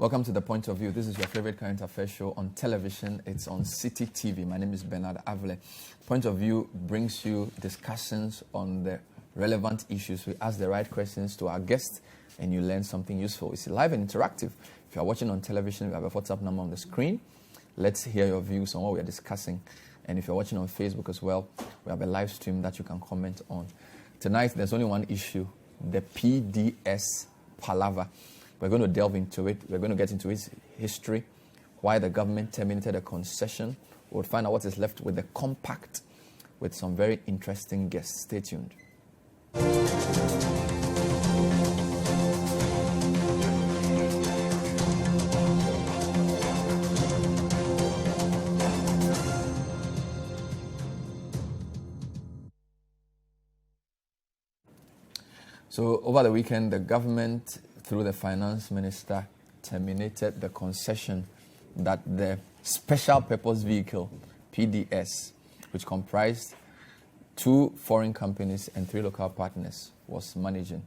Welcome to The Point of View. This is your favorite current affairs show on television. It's on City TV. My name is Bernard Avile. Point of View brings you discussions on the relevant issues. We ask the right questions to our guests and you learn something useful. It's live and interactive. If you are watching on television, we have a WhatsApp number on the screen. Let's hear your views on what we are discussing. And if you're watching on Facebook as well, we have a live stream that you can comment on. Tonight, there's only one issue, the PDS Palava. We're going to delve into it. We're going to get into its history, why the government terminated a concession. We'll find out what is left with the compact with some very interesting guests. Stay tuned. So over the weekend, the government, through the finance minister, terminated the concession that the special purpose vehicle, PDS, which comprised 2 foreign companies and 3 local partners, was managing.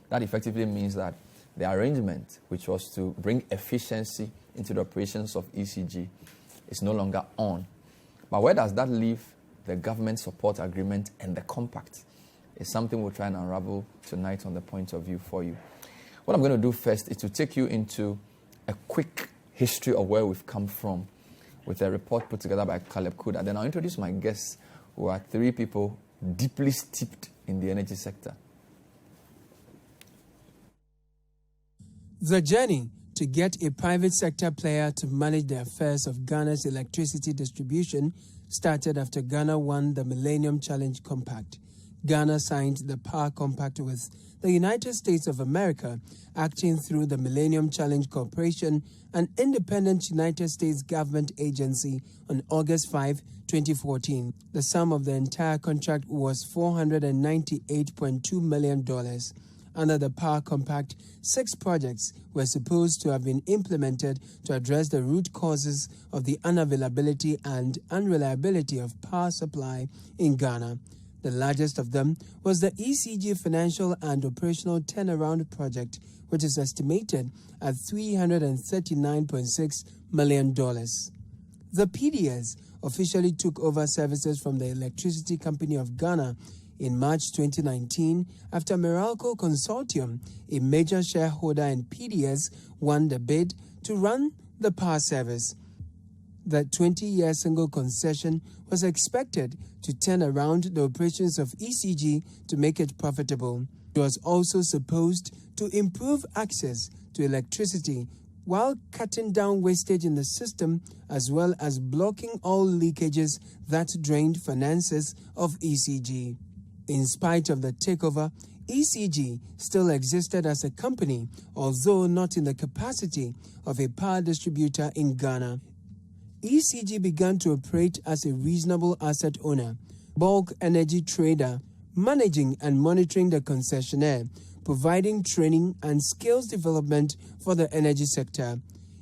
That effectively means that the arrangement, which was to bring efficiency into the operations of ECG, is no longer on. But where does that leave the government support agreement and the compact? It's something we'll try and unravel tonight on The Point of View for you. What I'm going to do first is to take you into a quick history of where we've come from with a report put together by Caleb Kuda. Then I'll introduce my guests, who are 3 people deeply steeped in the energy sector. The journey to get a private sector player to manage the affairs of Ghana's electricity distribution started after Ghana won the Millennium Challenge Compact. Ghana signed the Power Compact with the United States of America, acting through the Millennium Challenge Corporation, an independent United States government agency, on August 5, 2014. The sum of the entire contract was $498.2 million. Under the Power Compact, 6 projects were supposed to have been implemented to address the root causes of the unavailability and unreliability of power supply in Ghana. The largest of them was the ECG Financial and Operational Turnaround Project, which is estimated at $339.6 million. The PDS officially took over services from the Electricity Company of Ghana in March 2019 after Meralco Consortium, a major shareholder in PDS, won the bid to run the power service. The 20-year single concession was expected to turn around the operations of ECG to make it profitable. It was also supposed to improve access to electricity while cutting down wastage in the system, as well as blocking all leakages that drained finances of ECG. In spite of the takeover, ECG still existed as a company, although not in the capacity of a power distributor in Ghana. ECG began to operate as a reasonable asset owner, bulk energy trader, managing and monitoring the concessionaire, providing training and skills development for the energy sector.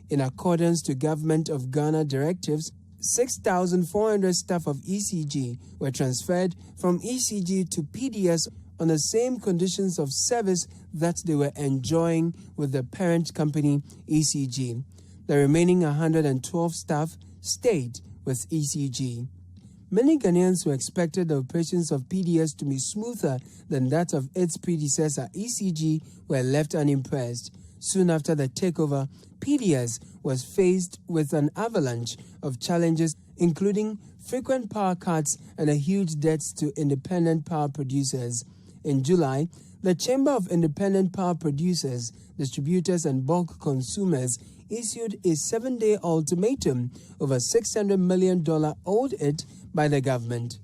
In accordance to Government of Ghana directives, 6,400 staff of ECG were transferred from ECG to PDS on the same conditions of service that they were enjoying with the parent company, ECG. The remaining 112 staff stayed with ECG. Many Ghanaians who expected the operations of PDS to be smoother than that of its predecessor, ECG, were left unimpressed. Soon after the takeover, PDS was faced with an avalanche of challenges, including frequent power cuts and a huge debt to independent power producers. In July, the Chamber of Independent Power Producers, Distributors and Bulk Consumers issued a 7-day ultimatum over $600 million owed it by the government.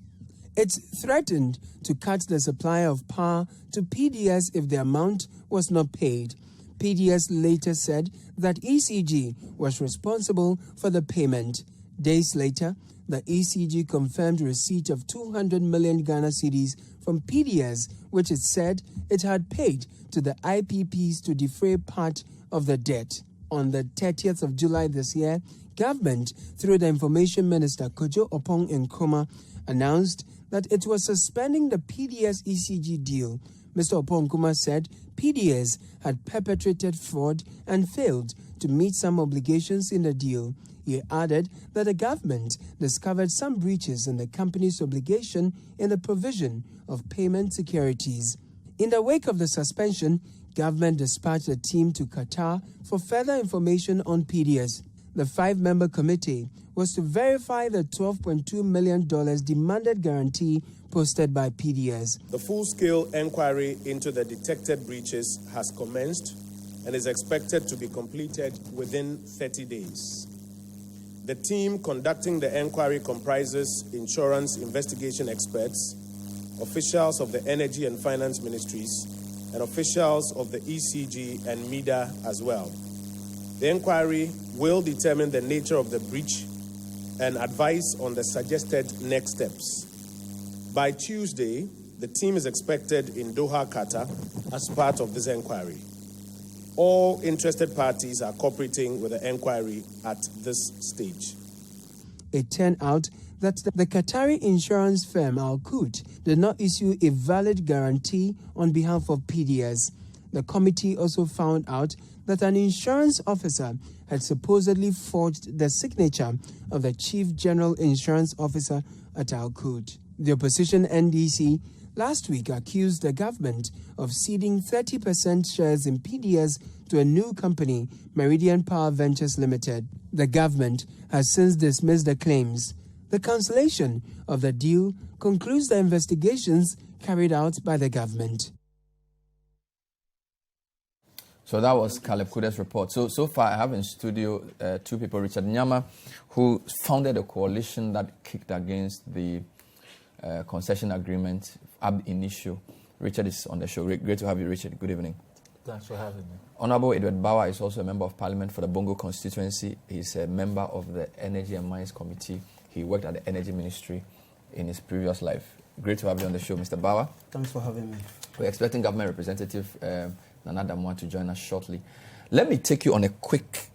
It threatened to cut the supply of power to PDS if the amount was not paid. PDS later said that ECG was responsible for the payment. Days later, the ECG confirmed receipt of 200 million Ghana cedis from PDS, which it said it had paid to the IPPs to defray part of the debt. On the 30th of July this year, government, through the Information Minister Kojo Opong Nkrumah, announced that it was suspending the PDS ECG deal. Mr. Oponkuma said PDS had perpetrated fraud and failed to meet some obligations in the deal. He added that the government discovered some breaches in the company's obligation in the provision of payment securities. In the wake of the suspension, government dispatched a team to Qatar for further information on PDS. The 5-member committee was to verify the $12.2 million demanded guarantee posted by PDS. The full-scale inquiry into the detected breaches has commenced and is expected to be completed within 30 days. The team conducting the inquiry comprises insurance investigation experts, officials of the Energy and Finance Ministries, and officials of the ECG and MEDA as well. The inquiry will determine the nature of the breach and advise on the suggested next steps. By Tuesday, the team is expected in Doha, Qatar, as part of this inquiry. All interested parties are cooperating with the inquiry at this stage. It turned out that the Qatari insurance firm Al-Qut did not issue a valid guarantee on behalf of PDS. The committee also found out that an insurance officer had supposedly forged the signature of the Chief General Insurance Officer at Al-Qut. The opposition NDC last week accused the government of ceding 30% shares in PDS to a new company, Meridian Power Ventures Limited. The government has since dismissed the claims. The cancellation of the deal concludes the investigations carried out by the government. So that was Caleb Kude's report. So far I have in studio two people, Richard Nyama, who founded a coalition that kicked against the concession agreement ab initio. Richard is on the show. Great to have you, Richard. Good evening. Thanks for having me. Honorable Edward Bawa is also a member of Parliament for the Bongo constituency. He's a member of the Energy and Mines Committee. He worked at the Energy Ministry in his previous life. Great to have you on the show, Mr. Bawa. Thanks for having me. We're expecting government representative Nana Damoah to join us shortly. Let me take you on a quick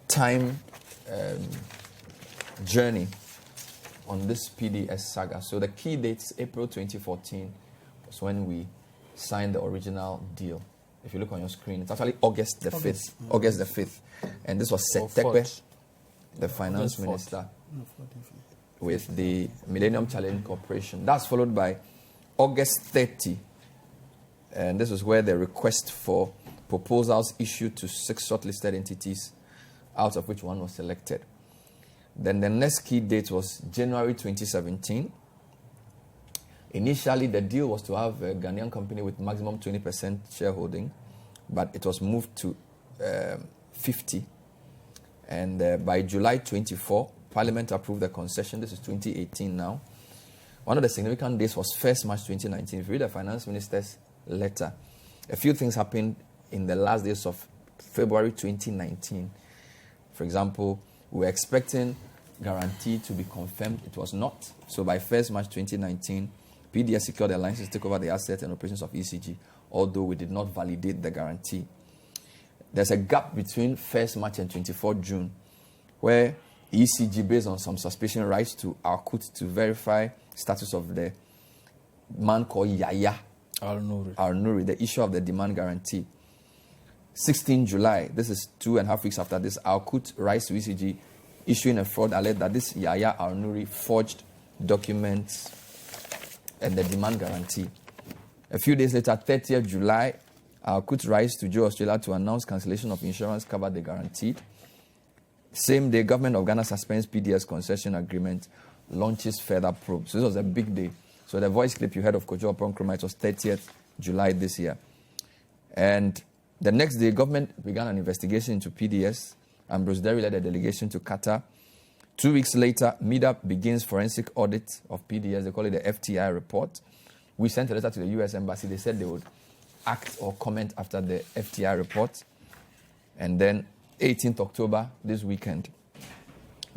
time journey on this PDS saga. So the key dates, April 2014, was when we signed the original deal. If you look on your screen, it's actually August the 5th. August the 5th. And this was Setekwe, the finance minister, with the Millennium Challenge Corporation. That's followed by August 30. And this was where the request for proposals issued to 6 shortlisted entities, out of which one was selected. Then the next key date was January 2017. Initially, the deal was to have a Ghanaian company with maximum 20% shareholding, but it was moved to 50. And by July 24, Parliament approved the concession. This is 2018 now. One of the significant days was 1st March 2019. If you read the finance minister's letter, a few things happened in the last days of February 2019. For example, we were expecting guarantee to be confirmed. It was not. So by 1st March 2019, PDS secured the license to take over the assets and operations of ECG, although we did not validate the guarantee. There's a gap between 1st March and 24 June, where ECG, based on some suspicion, writes to Al-Qut to verify status of the man called Yaya Al-Nuri, the issue of the demand guarantee. 16 July, this is 2.5 weeks after this, Al-Qut writes to ECG, issuing a fraud alert that this Yaya Al-Nuri forged documents and the demand guarantee. A few days later, 30th July, Al-Qut writes to Joe Australia to announce cancellation of insurance cover the guaranteed. Same day, Government of Ghana suspends PDS concession agreement, launches further probes. So this was a big day. So the voice clip you heard of Kojo Oponkroma, it was 30th July this year. And the next day, government began an investigation into PDS. Ambrose Derry led a delegation to Qatar. 2 weeks later, MEDA begins forensic audit of PDS. They call it the FTI report. We sent a letter to the U.S. Embassy. They said they would act or comment after the FTI report. And then 18th October, this weekend,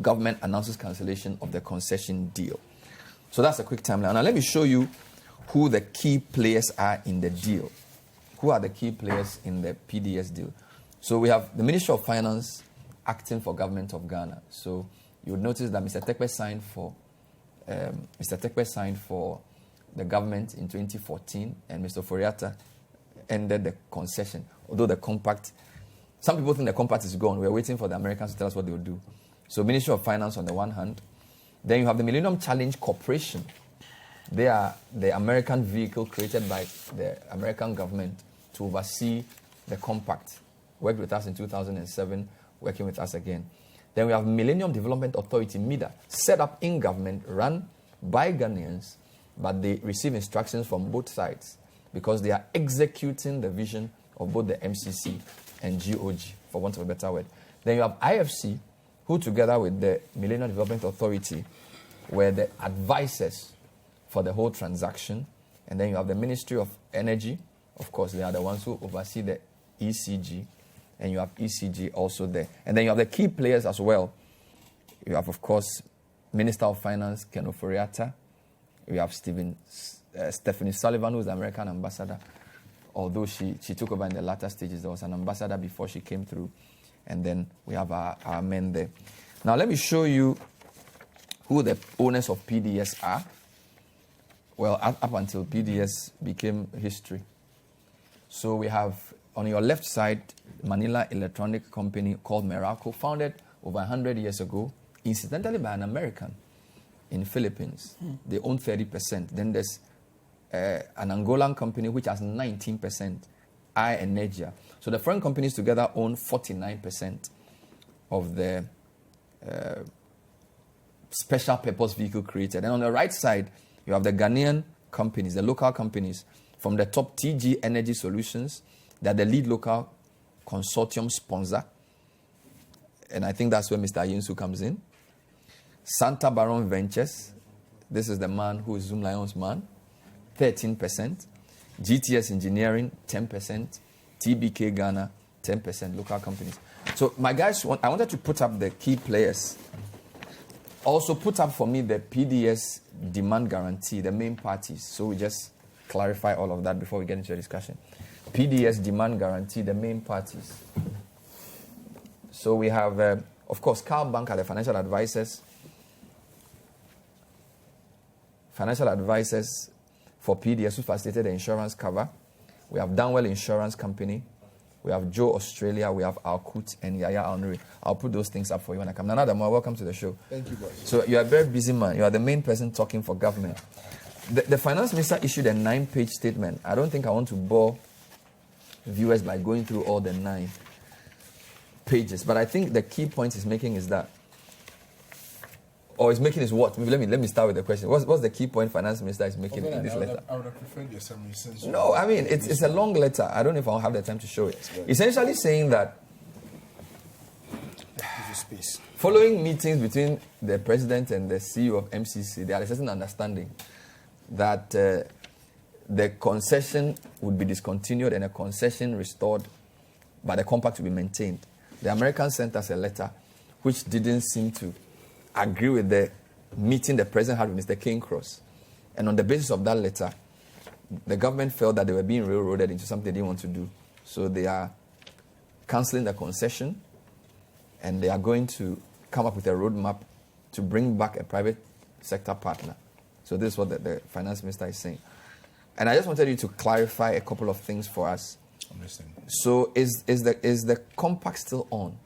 government announces cancellation of the concession deal. So that's a quick timeline. Now let me show you who the key players are in the deal. Who are the key players in the PDS deal? So we have the Ministry of Finance acting for Government of Ghana. So you would notice that Mr. Tekwe signed for the government in 2014, and Mr. Foriata ended the concession. Although the compact, some people think the compact is gone. We're waiting for the Americans to tell us what they'll do. So Ministry of Finance on the one hand. Then you have the Millennium Challenge Corporation. They are the American vehicle created by the American government to oversee the compact. Worked with us in 2007, working with us again. Then we have Millennium Development Authority, MIDA, set up in government, run by Ghanaians, but they receive instructions from both sides because they are executing the vision of both the MCC and GOG, for want of a better word. Then you have IFC, who together with the Millennium Development Authority were the advisors for the whole transaction. And then you have the Ministry of Energy. Of course, they are the ones who oversee the ECG. And you have ECG also there. And then you have the key players as well. You have, of course, Minister of Finance, Ken Oforiatta. You have Stephanie Sullivan, who is the American ambassador. Although she took over in the latter stages, there was an ambassador before she came through. And then we have our men there. Now, let me show you who the owners of PDS are. Well, up until PDS became history. So we have, on your left side, Manila Electronic Company called Meralco, founded over 100 years ago, incidentally by an American in Philippines. They own 30%. Then there's an Angolan company which has 19%, Energia. So the foreign companies together own 49% of the special purpose vehicle created. And on the right side, you have the Ghanaian companies, the local companies. From the top, TG Energy Solutions, they're the lead local consortium sponsor. And I think that's where Mr. Yinsu comes in. Santa Baron Ventures, this is the man who is Zoom Lion's man, 13%. GTS Engineering, 10%. TBK Ghana, 10%, local companies. So my guys, I wanted to put up the key players. Also put up for me the PDS demand guarantee, the main parties. So we just clarify all of that before we get into the discussion. PDS demand guarantee, the main parties. So we have, of course, Carl Banker, the financial advisors. Financial advisors for PDS who facilitated the insurance cover. We have Danwell Insurance Company. We have Joe Australia. We have Alkut and Yaya Alnuri. I'll put those things up for you when I come. Nana Damoah, welcome to the show. Thank you, boss. So you are a very busy man. You are the main person talking for government. The finance minister issued a 9-page statement. I don't think I want to bore viewers by going through all the 9 pages. But I think the key point he's making is that, or he's making is what? Let me start with the question. What's the key point finance minister is making in this letter? I would have preferred your summary since. No, I mean, it's a long letter. I don't know if I'll have the time to show it. Essentially saying that space. Following meetings between the president and the CEO of MCC, there is a certain understanding that the concession would be discontinued and a concession restored, but the compact will be maintained. The Americans sent us a letter which didn't seem to agree with the meeting the president had with Mr. King Cross. And on the basis of that letter, the government felt that they were being railroaded into something they didn't want to do. So they are cancelling the concession, and they are going to come up with a roadmap to bring back a private sector partner. So this is what the finance minister is saying. And I just wanted you to clarify a couple of things for us. I'm listening. So is the compact still on?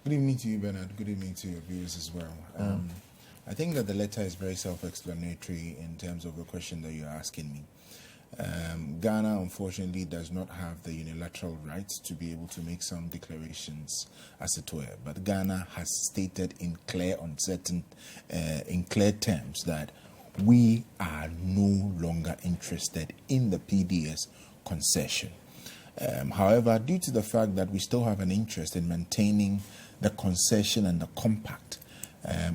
Good evening to you, Bernard. Good evening to your viewers as well. I think that the letter is very self-explanatory in terms of the question that you're asking me. Ghana, unfortunately, does not have the unilateral rights to be able to make some declarations, as it were. But Ghana has stated in clear terms that we are no longer interested in the PDS concession. However, due to the fact that we still have an interest in maintaining the concession and the compact,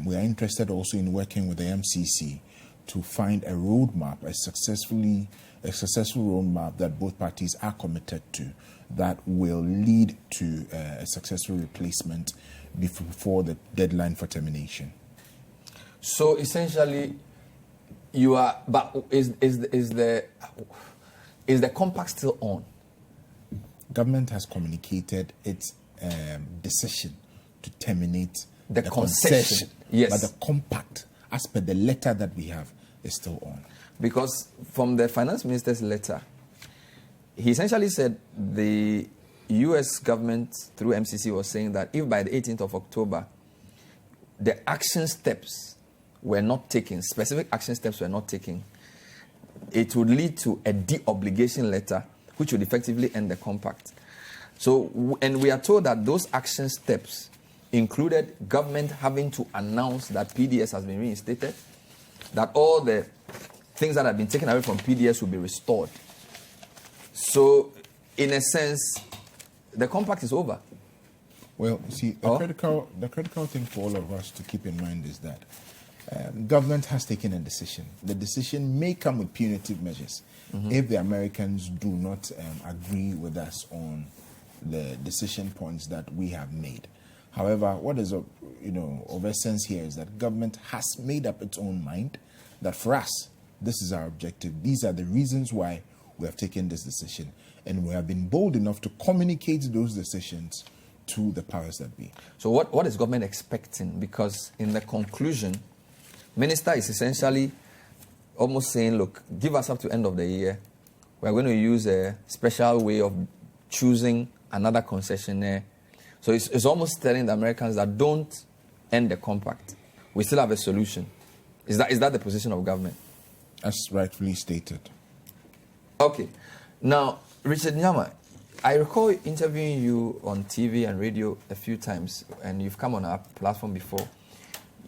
we are interested also in working with the MCC to find a roadmap, a successful roadmap that both parties are committed to, that will lead to a successful replacement before the deadline for termination. So essentially, you are. But is the compact still on? Government has communicated its decision to terminate the concession. Yes, but the compact, as per the letter that we have, is still on. Because from the finance minister's letter, he essentially said the U.S. government through MCC was saying that if by the 18th of October, the action steps were not taken, specific action steps were not taken, it would lead to a de-obligation letter, which would effectively end the compact. So, and we are told that those action steps included government having to announce that PDS has been reinstated, that all the things that have been taken away from PDS will be restored. So, in a sense, the compact is over. Well, see, the critical thing for all of us to keep in mind is that government has taken a decision. The decision may come with punitive measures if the Americans do not agree with us on the decision points that we have made. However, what is of essence here is that government has made up its own mind that for us, this is our objective. These are the reasons why we have taken this decision. And we have been bold enough to communicate those decisions to the powers that be. So what is government expecting? Because in the conclusion, Minister is essentially almost saying, look, give us up to end of the year. We're going to use a special way of choosing another concessionaire. So it's almost telling the Americans that don't end the compact. We still have a solution. Is that the position of government? As rightfully stated. Okay. Now, Richard Nyama, I recall interviewing you on TV and radio a few times, and you've come on our platform before.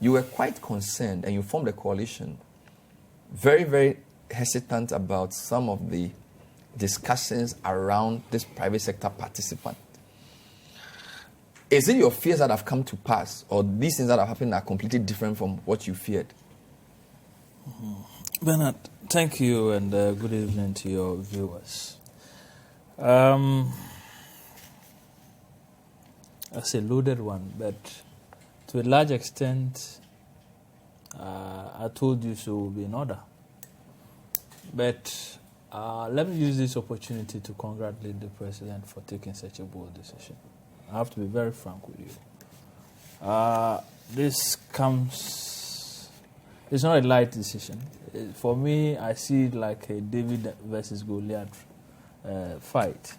You were quite concerned, and you formed a coalition, very, very hesitant about some of the discussions around this private sector participant. Is it your fears that have come to pass, or these things that have happened are completely different from what you feared? Bernard, thank you, and good evening to your viewers. That's a loaded one, but to a large extent, I told you so will be in order. But let me use this opportunity to congratulate the President for taking such a bold decision. I have to be very frank with you. It's not a light decision. For me, I see it like a David versus Goliath fight.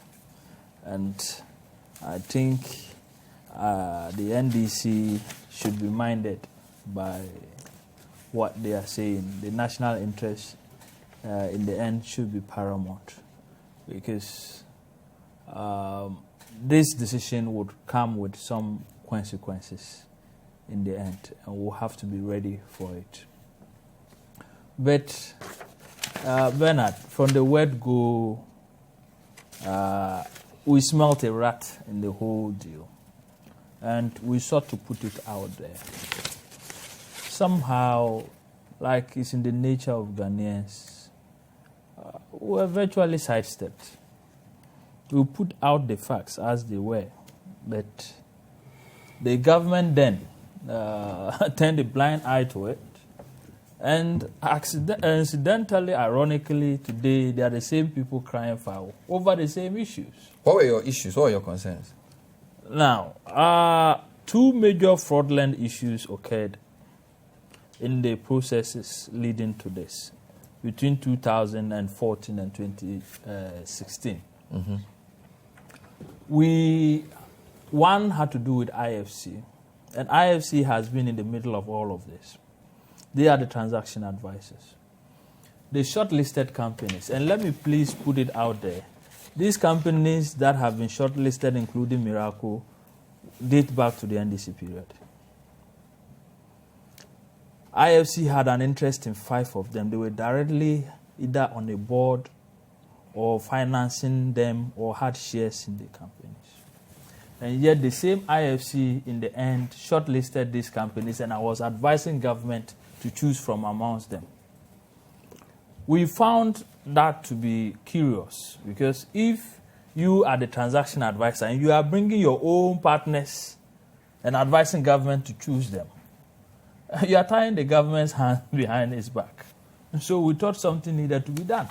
And I think the NDC should be minded by what they are saying. The national interest in the end should be paramount, because this decision would come with some consequences in the end, and we'll have to be ready for it. But, Bernard, from the word go, we smelt a rat in the whole deal, and we sought to put it out there. Somehow, like it's in the nature of Ghanaians, we were virtually sidestepped. We put out the facts as they were, but the government then turned a blind eye to it. And incidentally, ironically, today, they are the same people crying foul over the same issues. What were your issues? What were your concerns? Now, two major fraudulent issues occurred in the processes leading to this between 2014 and 2016. One had to do with IFC, and IFC has been in the middle of all of this. They are the transaction advisors. The shortlisted companies, and let me please put it out there, these companies that have been shortlisted, including Miracle, date back to the NDC period. IFC had an interest in 5 of them. They were directly either on the board or financing them or had shares in the companies. And yet the same IFC in the end shortlisted these companies, and I was advising government to choose from amongst them. We found that to be curious, because if you are the transaction advisor and you are bringing your own partners and advising government to choose them, you are tying the government's hand behind its back. And so we thought something needed to be done.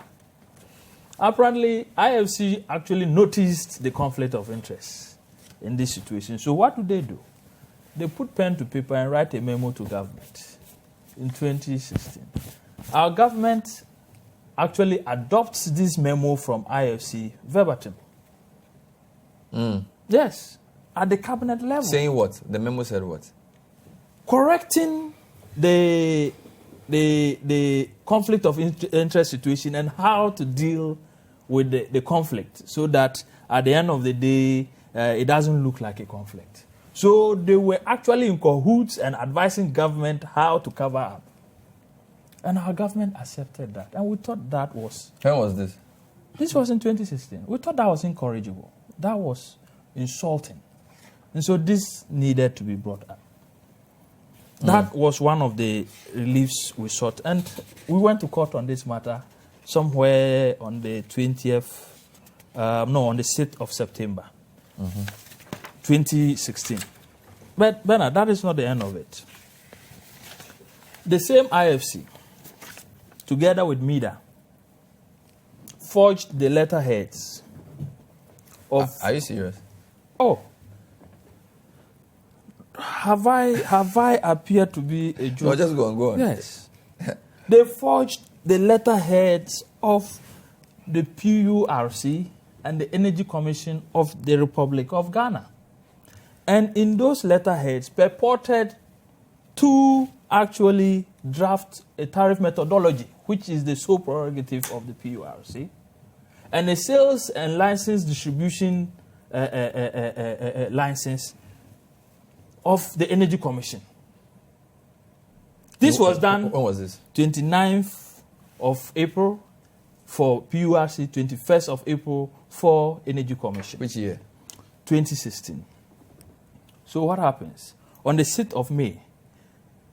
Apparently, IFC actually noticed the conflict of interest in this situation. So what do? They put pen to paper and write a memo to government in 2016. Our government actually adopts this memo from IFC verbatim. Yes, at the cabinet level. Saying what? The memo said what? Correcting the conflict of interest situation and how to deal with the conflict so that at the end of the day, it doesn't look like a conflict. So they were actually in cahoots and advising government how to cover up. And our government accepted that. And we thought that was... When was this? This was in 2016. We thought that was incorrigible. That was insulting. And so this needed to be brought up. That was one of the reliefs we sought. And we went to court on this matter somewhere on the 6th of September, 2016. But, Bernard, that is not the end of it. The same IFC, together with MIDA, forged the letterheads of... Are you serious? Oh. Have I appeared to be a joke? No, just go on. Yes. They forged the letterheads of the PURC and the Energy Commission of the Republic of Ghana. And in those letterheads purported to actually draft a tariff methodology, which is the sole prerogative of the PURC, and a sales and license distribution license of the Energy Commission. This was done... When was this? 29th of April for PURC, 21st of April for Energy Commission. Which year? 2016. So what happens? On the 6th of May,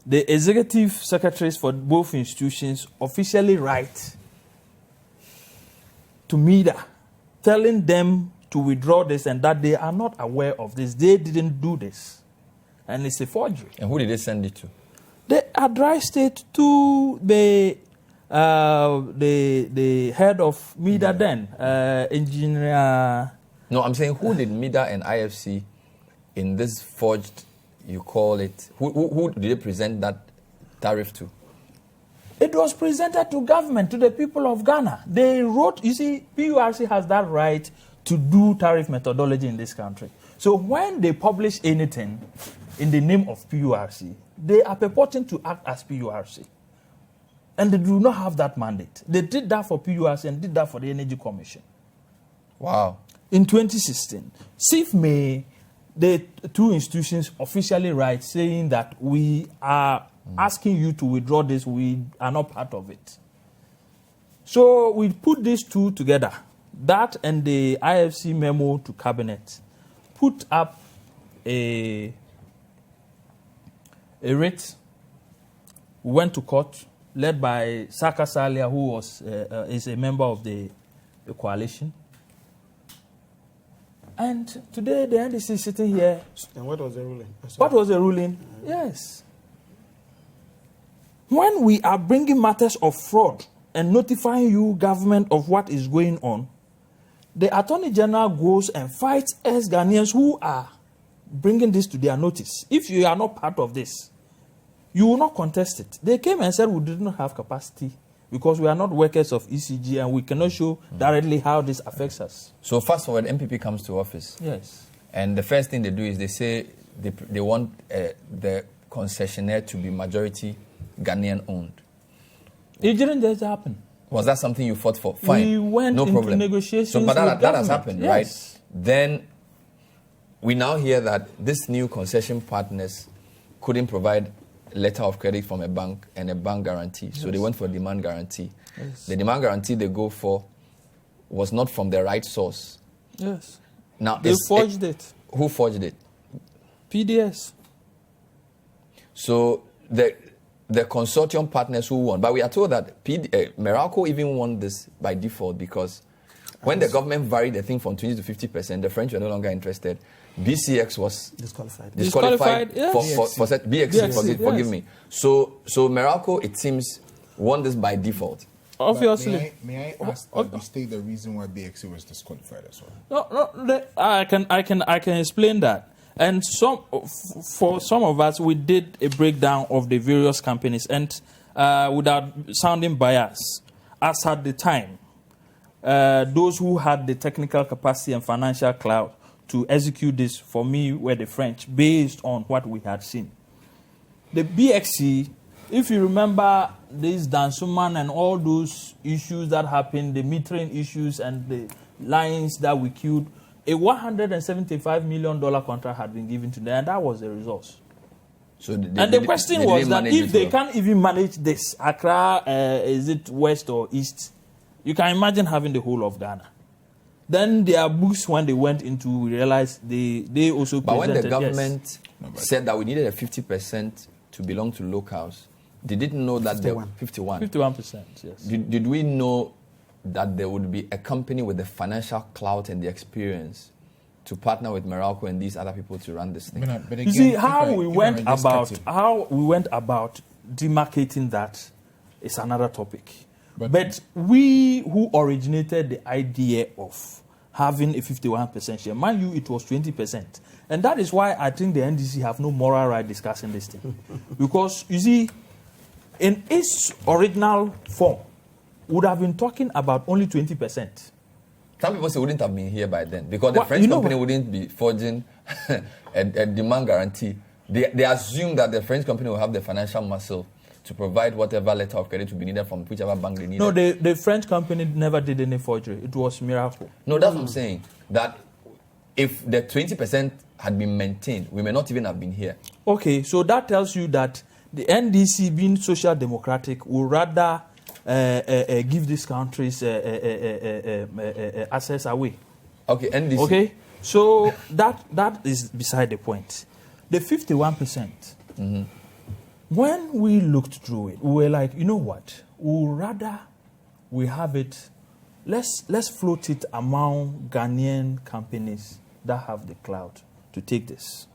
the executive secretaries for both institutions officially write to MIDA, telling them to withdraw this and that they are not aware of this. They didn't do this. And it's a forgery. And who did they send it to? They addressed it to the head of MIDA then, engineer... No, I'm saying who did MIDA and IFC in this forged, you call it, who did they present that tariff to? It was presented to government, to the people of Ghana. They wrote, you see, PURC has that right to do tariff methodology in this country. So when they publish anything in the name of PURC, they are purporting to act as PURC. And they do not have that mandate. They did that for PURC and did that for the Energy Commission. Wow. In 2016, 6th May, the two institutions officially write saying that we are asking you to withdraw this, we are not part of it. So we put these two together, that and the IFC memo to cabinet, put up a writ. We went to court, led by Saka Salia, who is a member of the coalition. And today the NDC is sitting here. And what was the ruling? What was the ruling? Yes. When we are bringing matters of fraud and notifying you, government, of what is going on, the Attorney General goes and fights us Ghanaians who are bringing this to their notice. If you are not part of this, you will not contest it. They came and said we did not have capacity because we are not workers of ECG and we cannot show directly how this affects us. So fast forward, MPP comes to office. Yes. And the first thing they do is they say they want the concessionaire to be majority Ghanaian owned. It didn't just happen. Was that something you fought for? Fine. We went no into problem. negotiations So, but that with has government. happened, Yes. right? Then we now hear that this new concession partners couldn't provide a letter of credit from a bank and a bank guarantee. So they went for demand guarantee. Yes. The demand guarantee they go for was not from the right source. Yes. Now They forged it. Who forged it? PDS. So the consortium partners who won, but we are told that Meralco even won this by default because when the government varied the thing from 20 to 50%, the French were no longer interested. BCX was disqualified. Yes. for BXC, forgive me. So Meralco, it seems, won this by default. Obviously. May I ask that you state the reason why BXC was disqualified as well? No, I can explain that. And for some of us, we did a breakdown of the various companies, and without sounding biased, as at the time, those who had the technical capacity and financial clout to execute this, for me, were the French, based on what we had seen. The BXC, if you remember this Dansuman and all those issues that happened, the metering issues and the lines that we queued, a $175 million contract had been given to them, and that was the resource. So the question was that if they can't even manage this, Accra, is it west or east? You can imagine having the whole of Ghana. Then their books, when they went into, we realized they also But when the government yes. said that we needed a 50% to belong to locals, they didn't know that 51%, yes. Did we know that there would be a company with the financial clout and the experience to partner with Meralco and these other people to run this thing? But again, you see how we went about demarcating that is another topic. But we who originated the idea of having a 51% share, mind you, it was 20%. And that is why I think the NDC have no moral right discussing this thing. Because, you see, in its original form, would have been talking about only 20%. Some people say wouldn't have been here by then because the French company wouldn't be forging a demand guarantee. They assume that the French company will have the financial muscle to provide whatever letter of credit to be needed from whichever bank they needed. No, the French company never did any forgery. It was Miracle. No, that's what I'm saying. That if the 20% had been maintained, we may not even have been here. Okay, so that tells you that the NDC, being social democratic, would rather give these countries access away. Okay, NDC. Okay, so that is beside the point. The 51%. Mm-hmm. When we looked through it, we were like, you know what? We'd rather we have it. Let's float it among Ghanaian companies that have the clout to take this.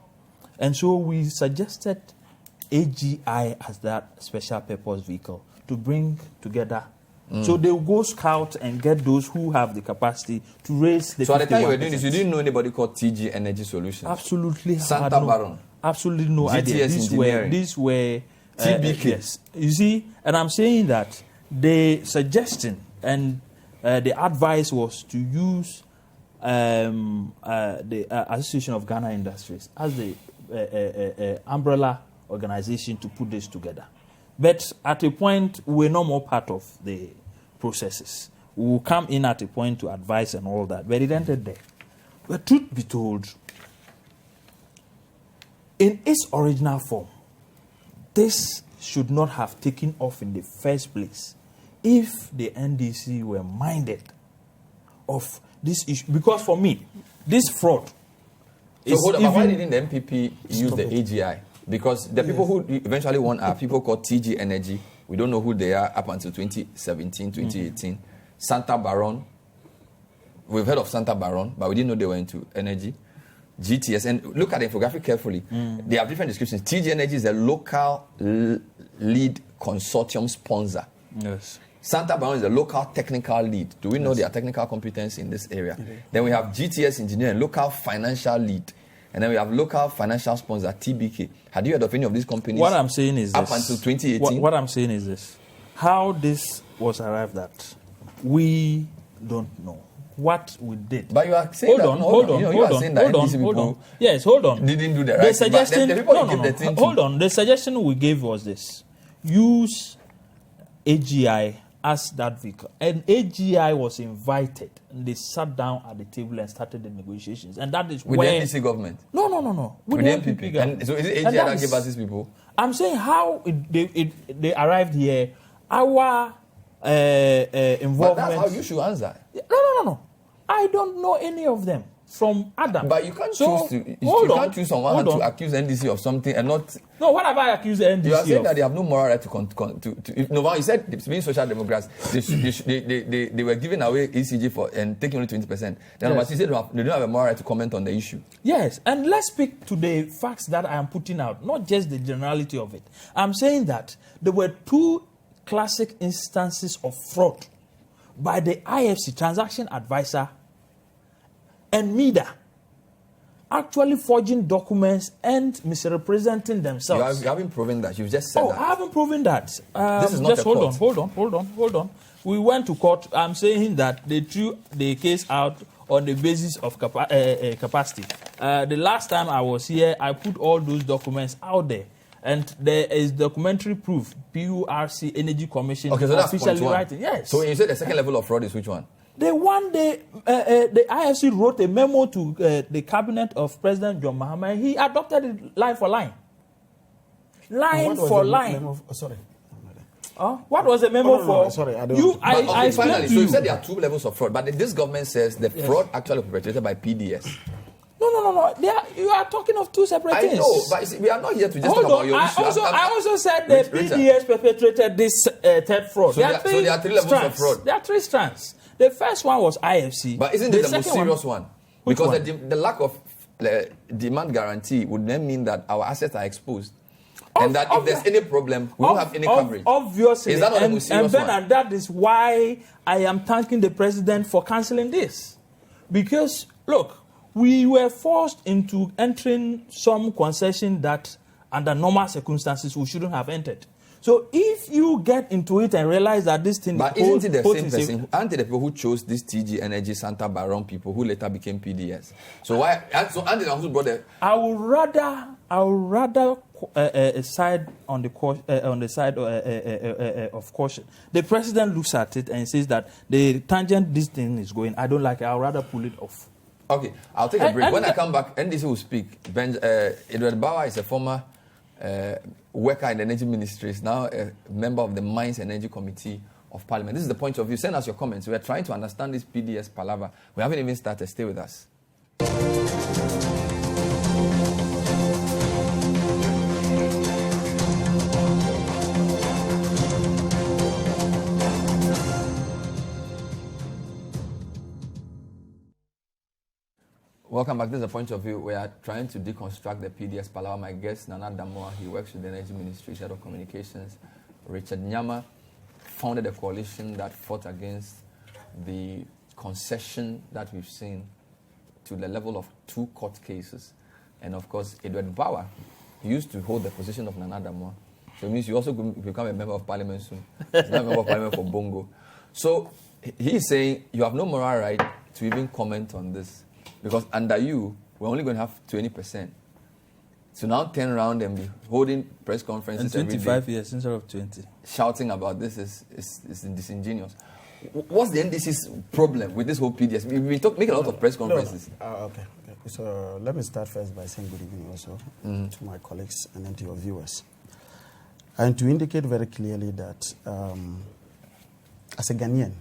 And so we suggested AGI as that special purpose vehicle to bring together. So they will go scout and get those who have the capacity to raise the 51%. So at the time you were doing this, you didn't know anybody called TG Energy Solutions? Absolutely. Santa Baron? Absolutely no GTS idea. These were TBK. Yes. You see, and I'm saying that the suggestion and the advice was to use the Association of Ghana Industries as the umbrella organization to put this together. But at a point, we're no more part of the processes. We will come in at a point to advise and all that, but it ended there. But truth be told, in its original form, this should not have taken off in the first place if the NDC were minded of this issue. Because for me, this fraud is hold on, but why didn't the MPP use the AGI? Because the people who eventually won are people called TG Energy. We don't know who they are up until 2017, 2018. Santa Baron. We've heard of Santa Baron, but we didn't know they were into energy. GTS. And look at the infographic carefully. They have different descriptions. TG Energy is a local lead consortium sponsor. Yes. Santa Baron is a local technical lead. Do we know their technical competence in this area? Then we have GTS Engineering, local financial lead. And then we have local financial sponsor, TBK. Had you heard of any of these companies? What I'm saying is up this. Until 2018? What I'm saying is this. How this was arrived at, we don't know. What we did. But you are saying hold on. Yes, hold on. Didn't do the right thing. Suggestion, the people hold on. The suggestion we gave was this. Use AGI as that vehicle. And AGI was invited. And they sat down at the table and started the negotiations. And that is with where... the NDC government? No. With the NPP government. So is it AGI that gave us these people? I'm saying how they arrived here. Our involvement... But that's how you should answer. No. I don't know any of them from Adam. But you can't choose someone to accuse NDC of something and not... No, what have I accused the NDC of? You are saying that they have no moral right to you said being social democrats, they were giving away ECG for and taking only 20%. Then but you said they don't have a moral right to comment on the issue. Yes, and let's speak to the facts that I am putting out, not just the generality of it. I'm saying that there were two classic instances of fraud by the IFC, transaction advisor, and MIDA, actually forging documents and misrepresenting themselves. You haven't proven that. You've just said that. I haven't proven that. This is not just a court. Hold on. we went to court. I'm saying that they threw the case out on the basis of capacity. The last time I was here, I put all those documents out there. And there is documentary proof, PURC Energy Commission okay, so that's officially writing. Yes. So you said the second level of fraud is which one? The one the IFC wrote a memo to the cabinet of President John Mahama. He adopted it line for line. Line for line. Sorry. What was the memo for? No, sorry, I don't. I finally, to so you said there are two levels of fraud, but this government says the fraud actually perpetrated by PDS. No. You are talking of two separate things. I know, but see, we are not here to just talk about your issue. I also said the PDS perpetrated this third fraud. So there are three levels of fraud. There are three strands. The first one was IFC. But isn't it the most serious one? Because one? The lack of demand guarantee would then mean that our assets are exposed. And that if there's any problem, we won't have any coverage. Obviously. Is that not the most serious one? And that is why I am thanking the president for cancelling this. Because, look, we were forced into entering some concession that under normal circumstances we shouldn't have entered. So if you get into it and realize that this thing... But isn't it the same person? Aren't it the people who chose this TG Energy Santa Baron people who later became PDS? So why... So aren't they the ones who brought the... I would rather side on the side of caution. The president looks at it and says that the tangent this thing is going, I don't like it. I'll rather pull it off. Okay, I'll take a break. When I come back, NDC will speak. Edward Bawa is a former worker in the Energy Ministry, is now a member of the Mines and Energy Committee of Parliament. This is the point of view. Send us your comments. We are trying to understand this PDS Palava. We haven't even started. Stay with us. Welcome back. This is the point of view. We are trying to deconstruct the PDS Palava. My guest, Nana Damoah, he works with the Energy Ministry, Head of Communications. Richard Nyama founded a coalition that fought against the concession that we've seen to the level of 2 court cases. And of course, Edward Bawa used to hold the position of Nana Damoah. So it means you also become a member of Parliament soon. He's not a member of Parliament for Bongo. So he's saying you have no moral right to even comment on this. Because under you, we're only going to have 20%. So now turn around and be holding press conferences and 25 every day, years instead of 20. shouting about this is disingenuous. What's the NDC's problem with this whole PDS? We make a lot of press conferences. Okay. So let me start first by saying good evening also to my colleagues and then to your viewers. And to indicate very clearly that as a Ghanaian,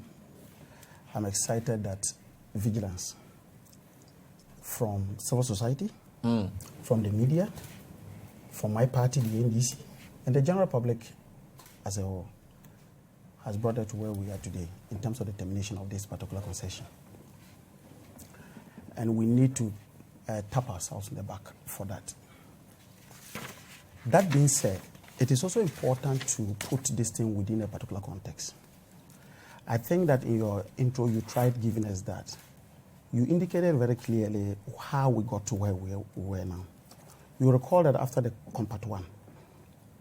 I'm excited that vigilance from civil society, from the media, from my party, the NDC, and the general public as a whole, has brought us to where we are today in terms of the termination of this particular concession. And we need to tap ourselves in the back for that. That being said, it is also important to put this thing within a particular context. I think that in your intro, you tried giving us that. You indicated very clearly how we got to where we were now. You recall that after the Compact 1,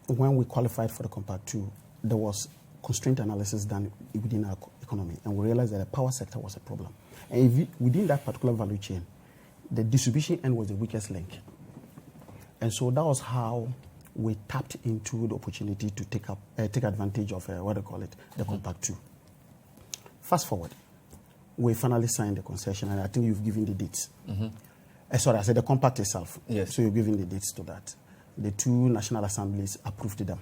when we qualified for the Compact 2, there was constraint analysis done within our economy, and we realized that the power sector was a problem. And within that particular value chain, the distribution end was the weakest link. And so that was how we tapped into the opportunity to take advantage of, the Compact 2. Fast forward. We finally signed the concession, and I think you've given the dates. Sorry, I said the compact itself. Yes. So you've given the dates to that. The 2 national assemblies approved them.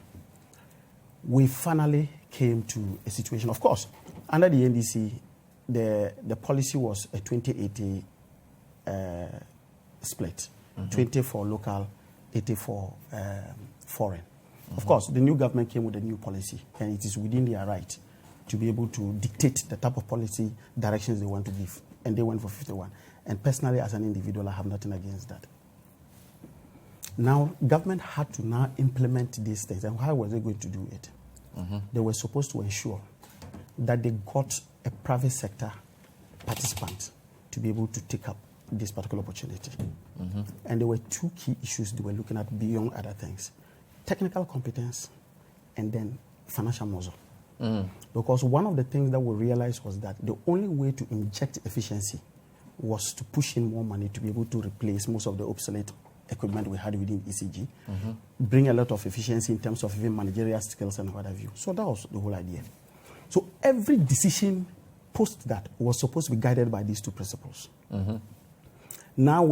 We finally came to a situation. Of course, under the NDC, the policy was a 20-80 split. 20 for local, 80 for foreign. Of course, the new government came with a new policy, and it is within their right to be able to dictate the type of policy directions they want to give. And they went for 51. And personally, as an individual, I have nothing against that. Now, government had to now implement these things. And how was they going to do it? They were supposed to ensure that they got a private sector participant to be able to take up this particular opportunity. And there were 2 key issues they were looking at beyond other things. Technical competence and then financial muscle. Because one of the things that we realized was that the only way to inject efficiency was to push in more money to be able to replace most of the obsolete equipment we had within ECG, bring a lot of efficiency in terms of even managerial skills and what have you. So that was the whole idea. So every decision post that was supposed to be guided by these two principles. Now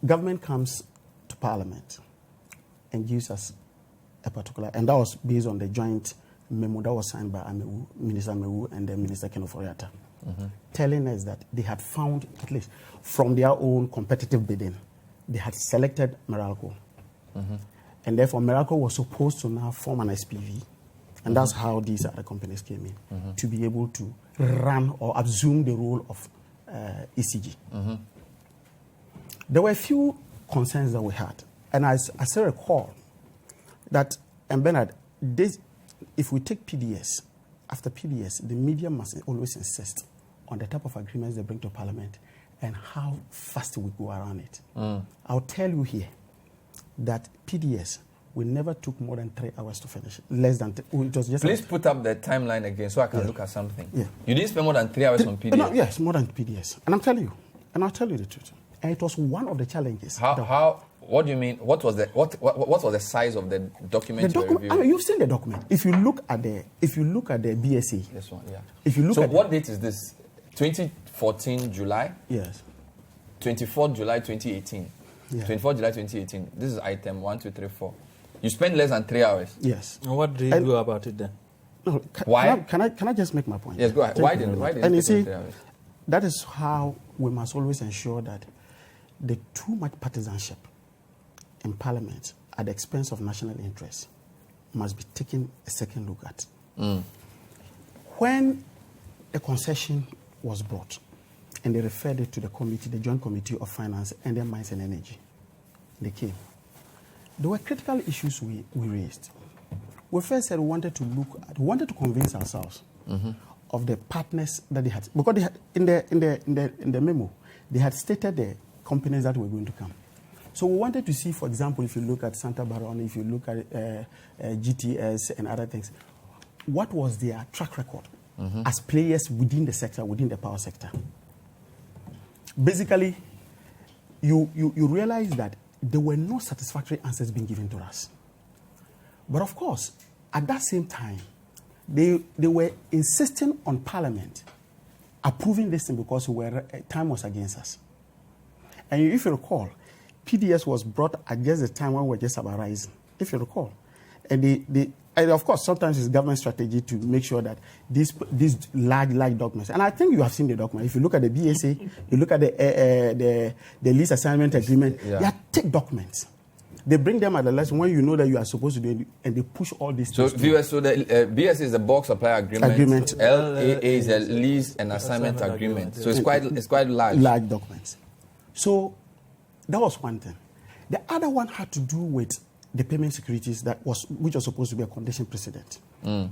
government comes to Parliament and gives us a particular, and that was based on the joint memo that was signed by Minister Amewu and then Minister Kenoforiata, telling us that they had found, at least from their own competitive bidding, they had selected Meralco. And therefore, Meralco was supposed to now form an SPV. And that's how these other companies came in, to be able to run or assume the role of ECG. There were a few concerns that we had. And I still recall that, and Bernard, if we take PDS, after PDS, the media must always insist on the type of agreements they bring to Parliament and how fast we go around it. I'll tell you here that PDS, we never took more than 3 hours to finish. Less than it was just. Please put up the timeline again so I can look at something. You didn't spend more than 3 hours on PDS? No, yes, more than PDS. And I'm telling you, and I'll tell you the truth. And it was one of the challenges. What do you mean? What was the size of the document? You've seen the document. If you look at the BSA. This one, yeah. If you look so what date is this? 2014 July? Yes. 24 July 2018. Yeah. 24 July 2018. This is item 1, 2, 3, 4. You spent less than 3 hours. Yes. And what did you do about it then? No, why? Can I just make my point? Yes, go ahead. Why didn't and you see, 3 hours? That is how we must always ensure that the too much partisanship in Parliament at the expense of national interests must be taken a second look at. When the concession was brought and they referred it to the committee, the Joint Committee of Finance and then Mines and Energy, they came. There were critical issues we raised. We first said we wanted to convince ourselves of the partners that they had, because they had, in the memo, they had stated the companies that were going to come. So we wanted to see, for example, if you look at Santa Baron, if you look at GTS and other things, what was their track record as players within the sector, within the power sector. Basically, you realize that there were no satisfactory answers being given to us. But of course, at that same time, they were insisting on Parliament approving this thing because time was against us. And if you recall, PDS was brought at just the time when we were just about rising, if you recall. And of course, sometimes it's government strategy to make sure that these large documents, and I think you have seen the document. If you look at the BSA, you look at the lease assignment agreement, they are thick documents. They bring them at the last when you know that you are supposed to do it, and they push all these things. So the BSA is the bulk supply agreement. LAA is a lease and assignment agreement. So it's quite large. Large documents. So that was one thing. The other one had to do with the payment securities which was supposed to be a condition precedent.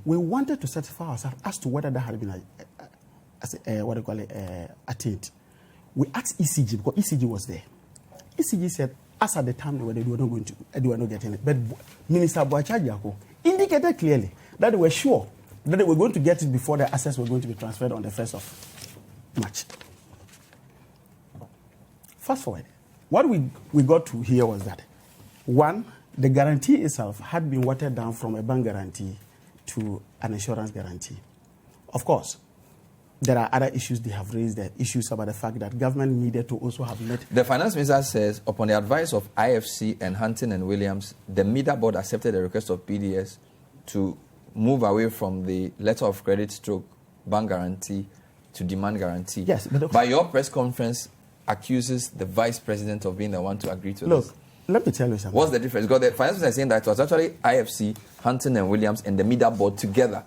We wanted to certify ourselves as to whether that had been attained. We asked ECG because ECG was there. ECG said, as at the time they were not getting it. But Minister Boachajiako indicated clearly that they were sure that they were going to get it before the assets were going to be transferred on the 1st of March. Fast forward. What we got to hear was that, one, the guarantee itself had been watered down from a bank guarantee to an insurance guarantee. Of course, there are other issues they have raised, the issues about the fact that government needed to also have met. The finance minister says, upon the advice of IFC and Hunton and Williams, the media board accepted the request of PDS to move away from the letter of credit stroke bank guarantee to demand guarantee. Yes, but your press conference accuses the vice president of being the one to agree to this. Look, let me tell you something. What's the difference? Because the finance minister is saying that it was actually IFC, Hunton and Williams, and the media board together.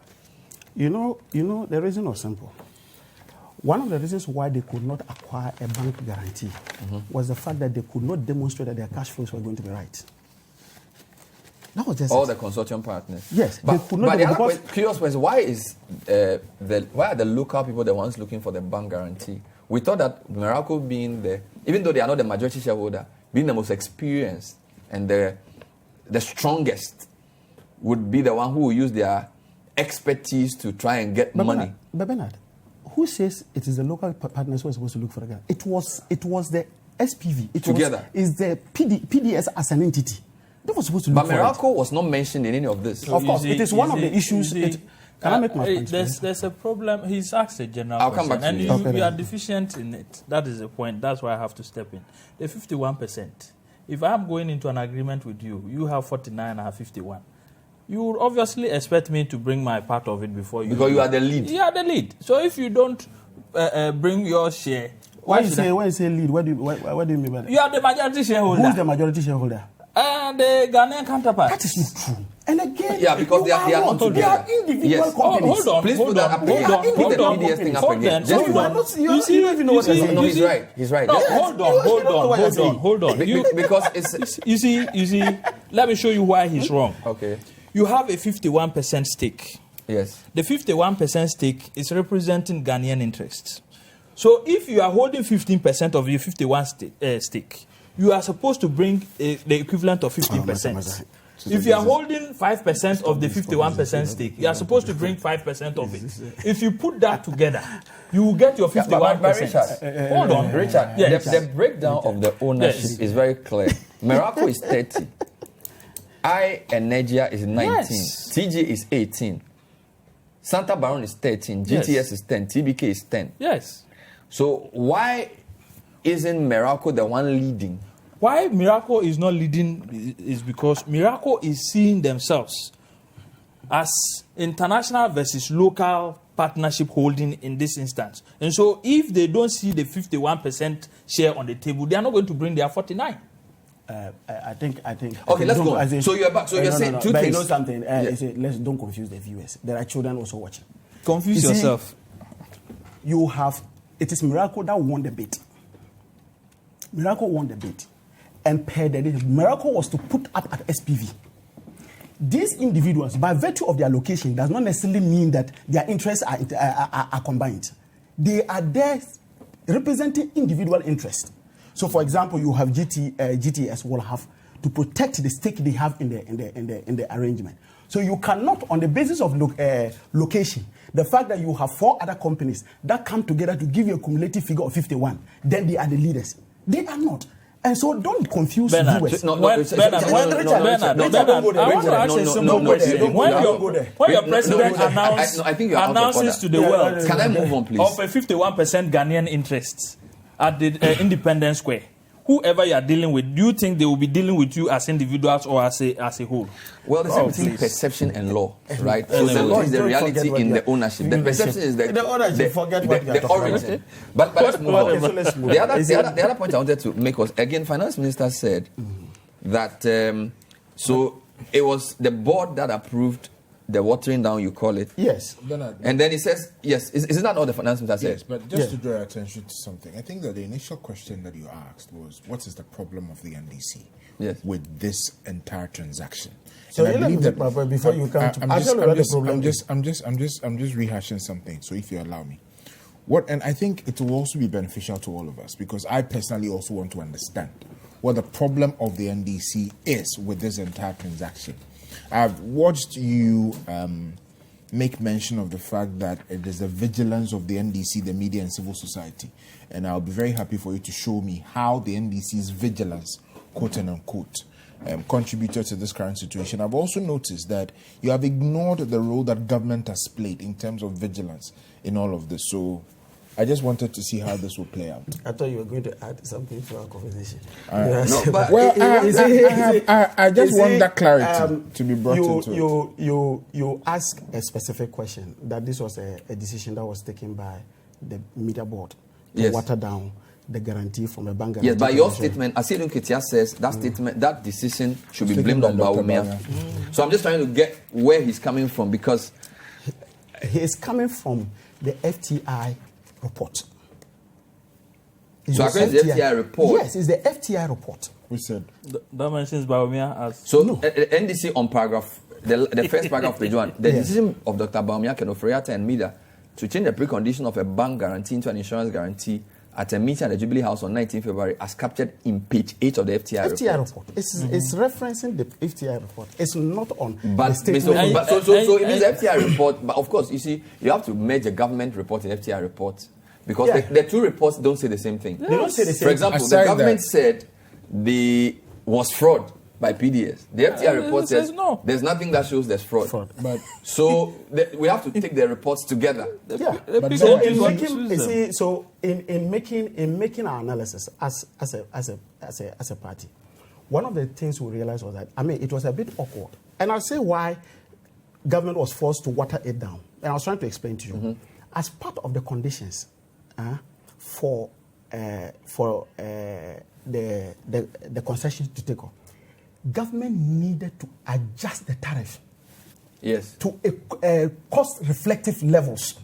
You know, the reason was simple. One of the reasons why they could not acquire a bank guarantee was the fact that they could not demonstrate that their cash flows were going to be right. That was just all the consortium partners. Yes, but they could not. But the curious question: why are the local people the ones looking for the bank guarantee? We thought that Meralco being even though they are not the majority shareholder, being the most experienced and the strongest, would be the one who will use their expertise to try and get money. But Bernard, who says it is the local partners who are supposed to look for the gun? It was the SPV. It together. Is the PDS as an entity. They were supposed to look for it. But Morocco was not mentioned in any of this. Of course, it is one of the issues. Can I make my point? There's a problem. He's asked a general I'll question, come back to you. and you are deficient in it. That is the point. That's why I have to step in. The 51%. If I'm going into an agreement with you, you have 49 and I have 51. You would obviously expect me to bring my part of it before you. Because you are the lead. You are the lead. So if you don't bring your share, when you say lead, what do you mean by that? You are the majority shareholder. Who is the majority shareholder? The Ghanaian counterpart. That is not true. And again, because they are not together. They are individual companies. Hold on. Please put that up again. Put the PDS thing up again. You don't even know what you're saying. No, he's right. He's right. No, hold on. Because it's... You see, let me show you why he's wrong. Okay. You have a 51% stake. Yes. The 51% stake is representing Ghanaian interests. So if you are holding 15% of your 51 stake, you are supposed to bring the equivalent of 15%. If you are holding 5% of the 51% stake, you are supposed to bring 5% of it. If you put that together, you will get your 51%. Hold on. Richard, yes. The breakdown of the ownership is very clear. Morocco is 30. Energia is 19. Yes. TG is 18. Santa Baron is 13. GTS is 10. TBK is 10. Yes. So why isn't Morocco the one leading? Why Miracle is not leading is because Miracle is seeing themselves as international versus local partnership holding in this instance. And so if they don't see the 51% share on the table, they are not going to bring their 49. I think. Okay, let's go. So you're back. So you're saying two but things. You know something? Let's don't confuse the viewers. There are children also watching. Confuse yourself. It is Miracle that won the bid. Miracle won the bid. And per the day, Miracle was to put up at SPV. These individuals, by virtue of their location, does not necessarily mean that their interests are combined. They are there representing individual interests. So, for example, you have GTS will have to protect the stake they have in the arrangement. So you cannot, on the basis of location, the fact that you have 4 other companies that come together to give you a cumulative figure of 51, then they are the leaders. They are not. And so don't confuse viewers. Bernard, I want to ask a simple question. When your president announces to the world, can I move on, please? Of a 51% Ghanaian interests at the Independence Square, whoever you are dealing with, do you think they will be dealing with you as individuals or as a whole? Well, there's between perception and law, right? So the law is the reality in the ownership. The perception is the origin. But let's move on. The other point I wanted to make was, again, Finance Minister said that, so it was the board that approved the watering down, you call it. Yes. And then he says, yes. Isn't that all the Finance Minister said? Yes, but just to draw your attention to something, I think that the initial question that you asked was, what is the problem of the NDC with this entire transaction? So I believe that before you come to... I'm just rehashing something, so if you allow me. And I think it will also be beneficial to all of us, because I personally also want to understand what the problem of the NDC is with this entire transaction. I've watched you make mention of the fact that it is the vigilance of the NDC, the media and civil society. And I'll be very happy for you to show me how the NDC's vigilance, quote and unquote, contributed to this current situation. I've also noticed that you have ignored the role that government has played in terms of vigilance in all of this. So I just wanted to see how this will play out. I thought you were going to add something to our conversation. I just want that clarity to be brought into it. You ask a specific question, that this was a decision that was taken by the media board to water down the guarantee from the bank. Yes, by your statement, Asiedun Ketia says that statement, that decision should be blamed on Bawa. So I'm just trying to get where he's coming from, because he is coming from the FTI report. So according to the FTI report? Yes, it's the FTI report. We said that mentions Baumia as... So NDC on paragraph, the first paragraph, page 1, the decision of Dr. Baumia, Kenofriata and Mida to change the precondition of a bank guarantee into an insurance guarantee at a meeting at the Jubilee House on 19 February as captured in page 8 of the FTI report. It's referencing the FTI report. It's not on but, the statement. So it means the FTI report, but of course, you see, you have to merge a government report and FTI report because the two reports don't say the same thing. They don't say the same For example, the government said the was fraud by PDS. The FTI report says no. There's nothing that shows there's fraud. But so we have to take the reports together. So in making our analysis as a party, one of the things we realized was that it was a bit awkward, and I'll say why government was forced to water it down. And I was trying to explain to you as part of the conditions for the concession to take off. Government needed to adjust the tariff to a cost-reflective levels.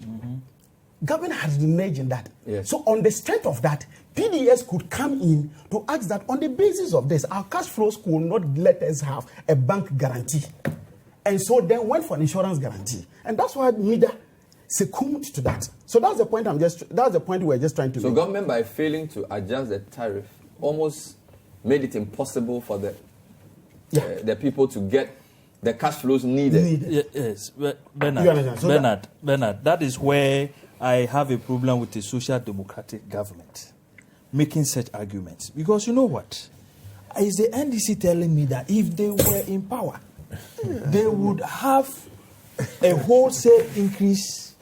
Government has engaged in that. Yes. So on the strength of that, PDS could come in to ask that on the basis of this, our cash flows could not let us have a bank guarantee. And so then went for an insurance guarantee. And that's why NIDA succumbed to that. So that's the point that's the point we're just trying to make. So government, by failing to adjust the tariff, almost made it impossible for the people to get the cash flows needed. Yes, Bernard, that is where I have a problem with the social democratic government making such arguments. Because you know what? Is the NDC telling me that if they were in power, they would have a wholesale increase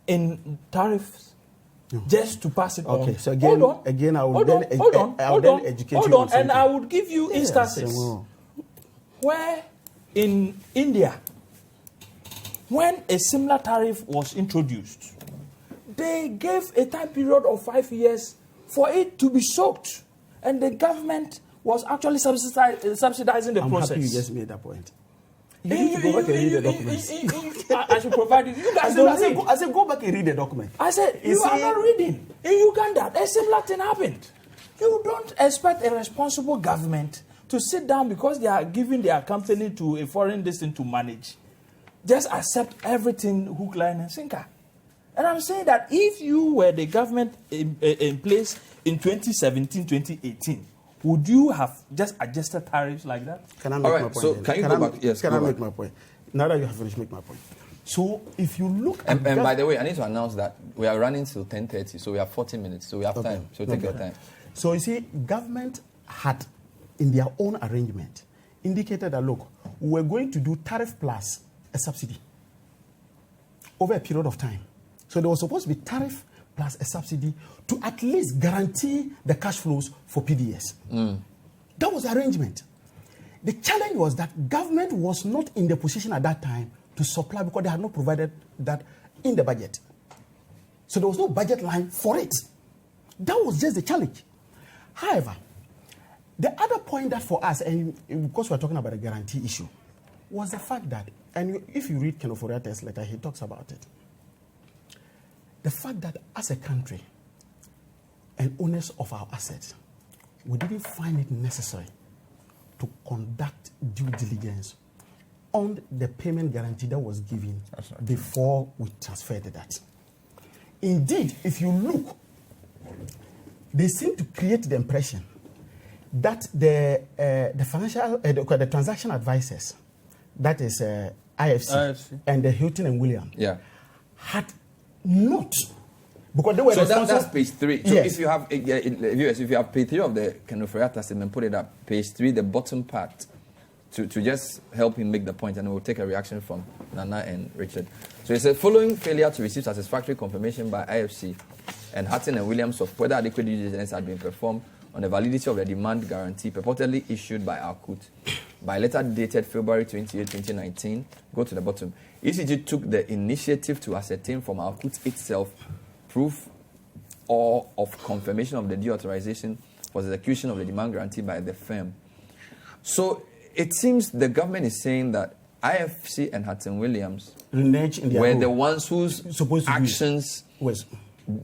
in tariffs just to pass it on? Okay, so again, I will then educate you. Hold on, and I would give you instances where in India, when a similar tariff was introduced, they gave a time period of 5 years for it to be soaked, and the government was actually subsidizing the process. I'm happy you just made that point. You need to go back and read the document. I should provide it. You guys I said, go back and read the document. I said, you are not reading. In Uganda, a similar thing happened. You don't expect a responsible government to sit down because they are giving their company to a foreign destination to manage. Just accept everything hook, line, and sinker. And I'm saying that if you were the government in place in 2017, 2018, would you have just adjusted tariffs like that? Can I make my point? So can you go back? Yes, can I make my point? Now that you have finished, make my point. So if you look at... And by the way, I need to announce that we are running till 10:30, so we have 40 minutes, so we have time. So take your time. So you see, government had, in their own arrangement, indicated that, look, we're going to do tariff plus a subsidy over a period of time. So there was supposed to be tariff plus a subsidy to at least guarantee the cash flows for PDS. That was the arrangement. The challenge was that government was not in the position at that time to supply because they had not provided that in the budget. So there was no budget line for it. That was just the challenge. However, the other point that for us, and because we're talking about a guarantee issue, was the fact that, and if you read Kenneth Oforiatta's letter, he talks about it. The fact that as a country and owners of our assets, we didn't find it necessary to conduct due diligence on the payment guarantee that was given before we transferred that. Indeed, if you look, they seem to create the impression that the transaction advisors, that is IFC and the Hilton and William, had not, because they were that's page 3. So yes. if you have page 3 of the Kenneth Oforiatta statement, put it up. Page 3, the bottom part, to just help him make the point, and we'll take a reaction from Nana and Richard. So it says, following failure to receive satisfactory confirmation by IFC and Hutton and Williams of whether adequate due diligence had been performed on the validity of the demand guarantee purportedly issued by Alkut by letter dated February 28, 2019. Go to the bottom. ECG took the initiative to ascertain from Alkut itself proof or of confirmation of the due authorization for the execution of the demand guarantee by the firm. So it seems the government is saying that IFC and Hutton Williams were the ones whose actions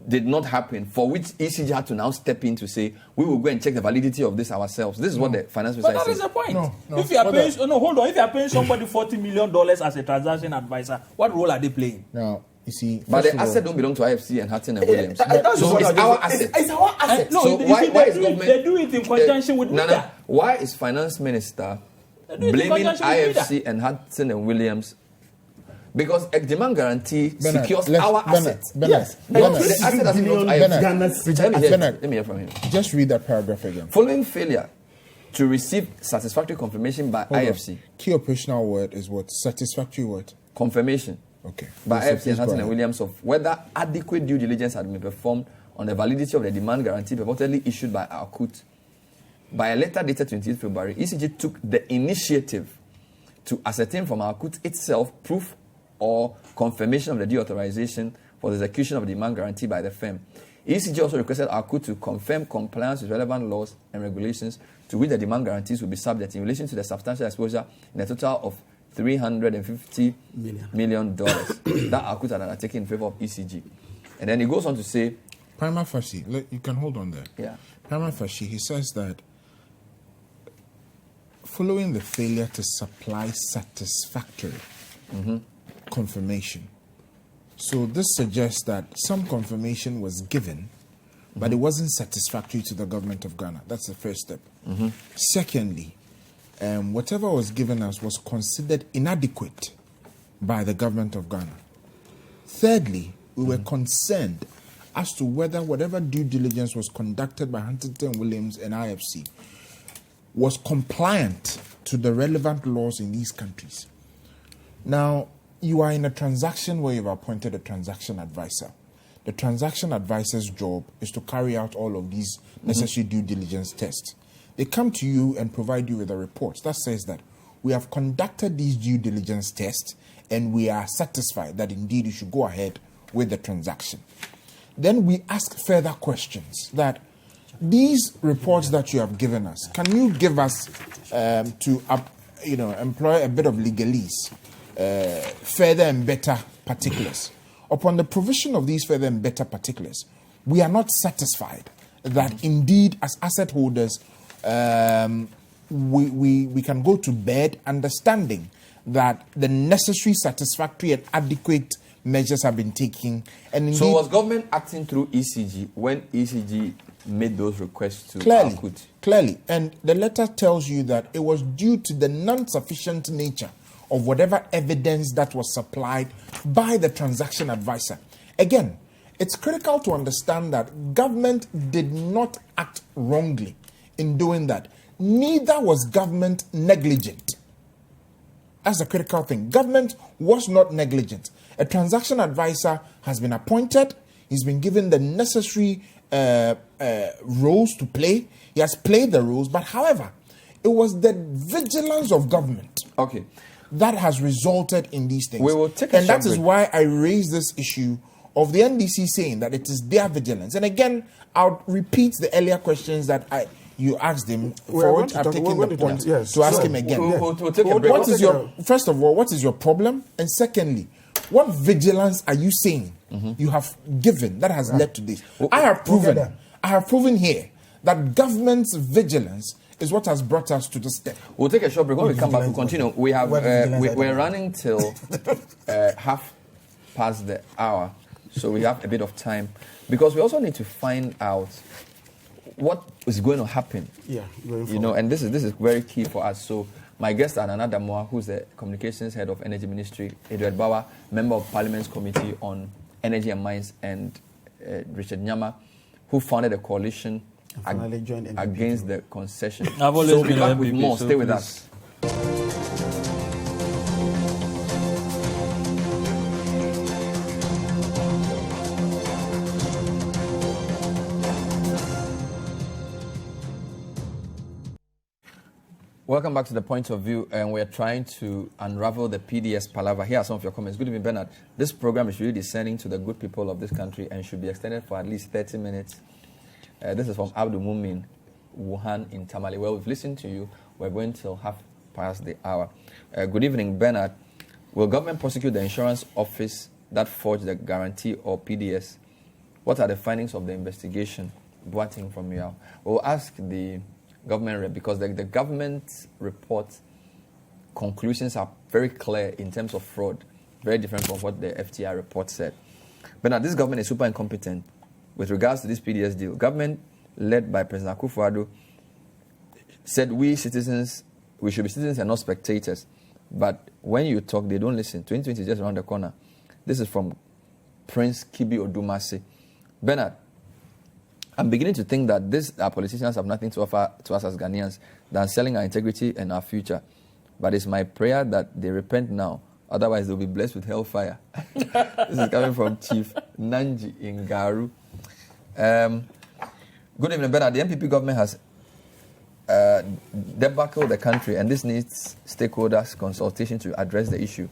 did not happen, for which ECG had to now step in to say, we will go and check the validity of this ourselves. This is what the finance minister is saying. But that is the point. If you are paying, if you are paying somebody $40 million as a transaction advisor, what role are they playing? Now, You see, but the asset don't belong to IFC and Hutton and Williams. That's So what it's I just- our asset. It's our asset. No, So you why see, is they government do it in conjunction with NIDA. Why is finance minister do it in blaming conjunction with IFC and Hudson and Williams? Because a demand guarantee Bernard, secures let's- our Bernard, assets. Bernard, Yes, Bernard. the asset doesn't belong to Bernard. IFC. Let me hear from him. Just read that paragraph again. Following failure to receive satisfactory confirmation by Hold on. IFC, Key operational word is what? Satisfactory word. confirmation Okay. by Yes, IFC please and go Hutton and ahead. Williams of whether adequate due diligence had been performed on the validity of the demand guarantee purportedly issued by Akut. By a letter dated 28 February, ECG took the initiative to ascertain from Akut itself proof or confirmation of the due authorization for the execution of the demand guarantee by the firm. ECG also requested Akut to confirm compliance with relevant laws and regulations to which the demand guarantees will be subject in relation to the substantial exposure in a total of $350 million that Akut had undertaken in favor of ECG. And then he goes on to say, Prima facie, you can hold on there. yeah, Prima facie, he says that following the failure to supply satisfactory confirmation. So this suggests that some confirmation was given, but it wasn't satisfactory to the government of Ghana. That's the first step. Secondly, whatever was given us was considered inadequate by the government of Ghana. Thirdly, we were concerned as to whether whatever due diligence was conducted by Huntington Williams and IFC was compliant to the relevant laws in these countries. Now, you are in a transaction where you've appointed a transaction advisor. The transaction advisor's job is to carry out all of these necessary due diligence tests. They come to you and provide you with a report that says that we have conducted these due diligence tests and we are satisfied that indeed you should go ahead with the transaction. Then we ask further questions that these reports that you have given us, can you give us employ a bit of legalese, further and better particulars? Upon the provision of these further and better particulars, we are not satisfied that indeed as asset holders we can go to bed understanding that the necessary, satisfactory and adequate measures have been taken. And indeed, so was government acting through ECG when ECG made those requests to Akut? Clearly. And the letter tells you that it was due to the non-sufficient nature of whatever evidence that was supplied by the transaction advisor. Again, it's critical to understand that government did not act wrongly in doing that. Neither was government negligent. That's the critical thing. Government was not negligent. A transaction advisor has been appointed. He's been given the necessary roles to play. He has played the roles. But however, it was the vigilance of government that has resulted in these things. We will take a and that short is break. why I raised this issue of the NDC saying that it is their vigilance. And again, I'll repeat the earlier questions that you asked him, for which I've taken the point to ask him again. We'll take a break. First of all, what is your problem? And secondly, what vigilance are you saying you have given that has led to this? I have proven here that government's vigilance is what has brought us to this step. We'll take a short break. When we come back, we'll continue. We have we're running till 1:30 the hour, so we have a bit of time because we also need to find out what is going to happen. And this is very key for us. So my guests are Nana Damoah, who's the communications head of Energy Ministry, Edward Bawa, member of Parliament's Committee on Energy and Mines, and Richard Nyama, who founded a coalition against the concession. I've always so been back an with MVP, more. so Stay with please. us. Welcome back to The Point of View, and we're trying to unravel the PDS Palava. Here are some of your comments. Good evening, Bernard. This program is really discerning to the good people of this country and should be extended for at least 30 minutes. This is from Abdul Mumin, Wuhan in Tamale. Well, we've listened to you. We're going till 1:30 the hour. Good evening, Bernard. Will government prosecute the insurance office that forged the guarantee or PDS? What are the findings of the investigation? Boating from Yao. We'll ask the government rep because the government report conclusions are very clear in terms of fraud. very different from what the FTI report said. But now this government is super incompetent with regards to this PDS deal. Government led by President Akufo-Addo said we citizens, we should be citizens and not spectators. But when you talk, they don't listen. 2020 is just around the corner. This is from Prince Kibi Odumase. Bernard, I'm beginning to think that our politicians have nothing to offer to us as Ghanaians than selling our integrity and our future. But it's my prayer that they repent now. Otherwise, they'll be blessed with hellfire. This is coming from Chief Nanji Ingaru. Good evening, Bernard. The MPP government has debacled the country, and this needs stakeholders' consultation to address the issue.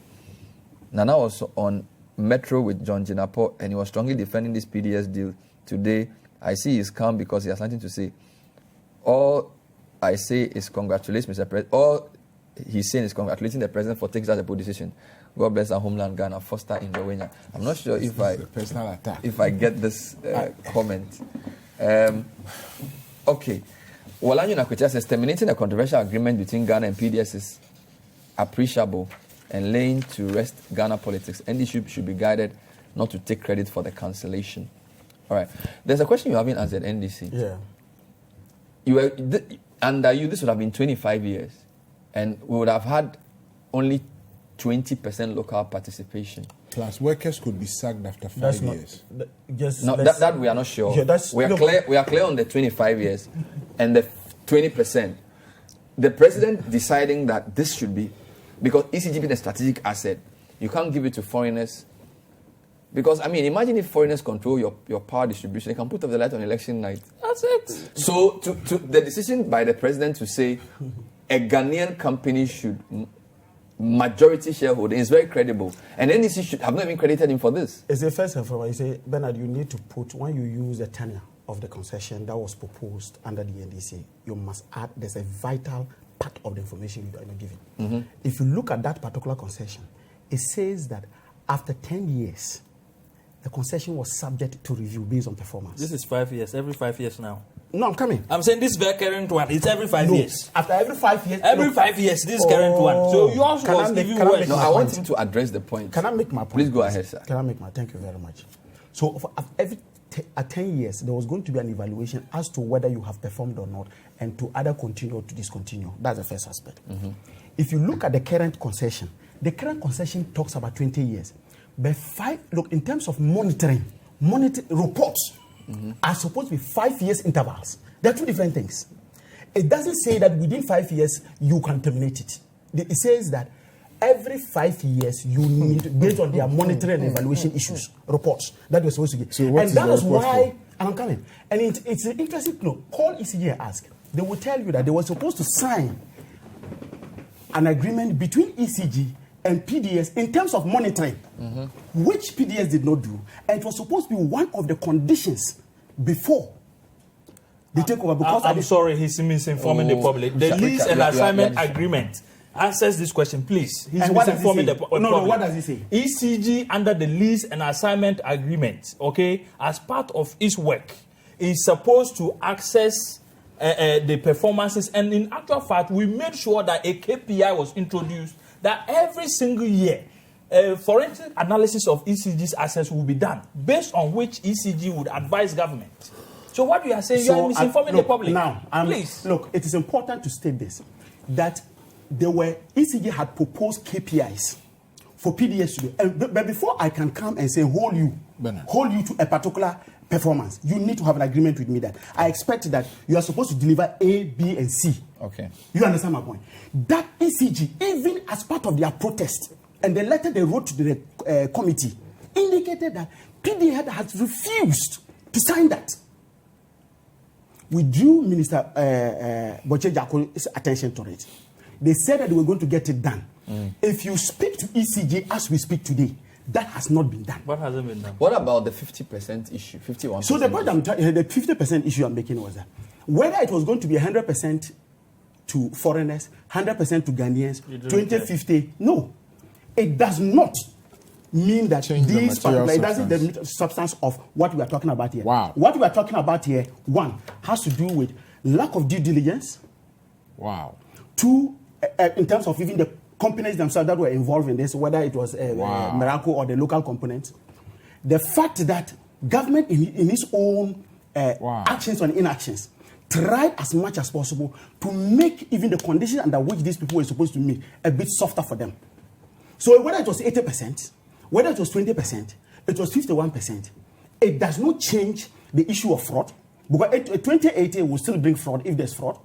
Nana was on Metro with John Jinapo, and he was strongly defending this PDS deal. Today, I see he's calm because he has nothing to say. All I say is congratulate Mr. President. All he's saying is congratulating the President for taking such a bold decision. God bless our homeland, Ghana. Foster in Jawenya. I'm not sure if I get this comment. Okay. Walanyu Nakwecha says terminating a controversial agreement between Ghana and PDS is appreciable and laying to rest Ghana politics. NDC should be guided not to take credit for the cancellation. All right. There's a question you haven't answered, NDC. Yeah. Under you, this would have been 25 years, and we would have had only 20% local participation. Plus, workers could be sacked after 5 years. That we are not sure. Yeah, we are clear on the 25 years and the 20%. The president deciding that this should be, because ECG being a strategic asset, you can't give it to foreigners. Because, imagine if foreigners control your power distribution, they can put off the light on election night. That's it. So, to the decision by the president to say a Ghanaian company should majority shareholding is very credible. And NDC should have not even credited him for this. It's the first and foremost. You say, Bernard, you need to put, when you use the tenure of the concession that was proposed under the NDC, you must add, there's a vital part of the information you are not giving. Mm-hmm. If you look at that particular concession, it says that after 10 years, the concession was subject to review based on performance. This is 5 years, every 5 years now. No, I'm coming. I'm saying this very current one, it's every 5 years. After every 5 years? Every 5 years, this current one. So yours was even worse. No, I want him to address the point. Can I make my point? Please go ahead, sir. Can I make my thank you very much. So for at 10 years, there was going to be an evaluation as to whether you have performed or not, and to either continue or to discontinue. That's the first aspect. Mm-hmm. If you look at the current concession talks about 20 years. But in terms of monitoring reports are supposed to be 5 years intervals. They're two different things. It doesn't say that within 5 years you can terminate it. It says that every 5 years you need, based on their monitoring and evaluation issues, reports that you're supposed to get. So and that is why, and I'm coming. And it's interesting to know, call ECG and ask. They will tell you that they were supposed to sign an agreement between ECG and PDS in terms of monitoring, which PDS did not do, and it was supposed to be one of the conditions before they take over. Because I'm sorry, he's misinforming the public. The lease and assignment agreement answers this question, please. He's misinforming the public. No, what does he say? ECG under the lease and assignment agreement, okay, as part of its work, is supposed to access the performances, and in actual fact, we made sure that a KPI was introduced that every single year, forensic analysis of ECG's assets will be done, based on which ECG would advise government. So what you are saying, you are misinforming the public. Now, please. Look, it is important to state this, that ECG had proposed KPIs for PDS to do. But before I can come and say, hold you to a particular performance, you need to have an agreement with me that I expect that you are supposed to deliver A, B, and C. Okay. You understand my point? That ECG, even as part of their protest, and the letter they wrote to the committee, indicated that PDS has refused to sign that. We drew Minister Boche Jako's attention to it. They said that they were going to get it done. If you speak to ECG as we speak today, that has not been done. What hasn't been done? What about the 50% issue, 51%? So the point the 50% issue I'm making was that whether it was going to be 100% to foreigners, 100% to Ghanaians, 2050, no. It does not mean that these particular, it doesn't the substance of what we are talking about here. Wow. What we are talking about here, one, has to do with lack of due diligence. Wow. Two, in terms of even the companies themselves that were involved in this, whether it was Miracle or the local component. The fact that government in its own actions and inactions tried as much as possible to make even the conditions under which these people were supposed to meet a bit softer for them. So whether it was 80%, whether it was 20%, it was 51%, it does not change the issue of fraud, because 2080 will still bring fraud if there's fraud.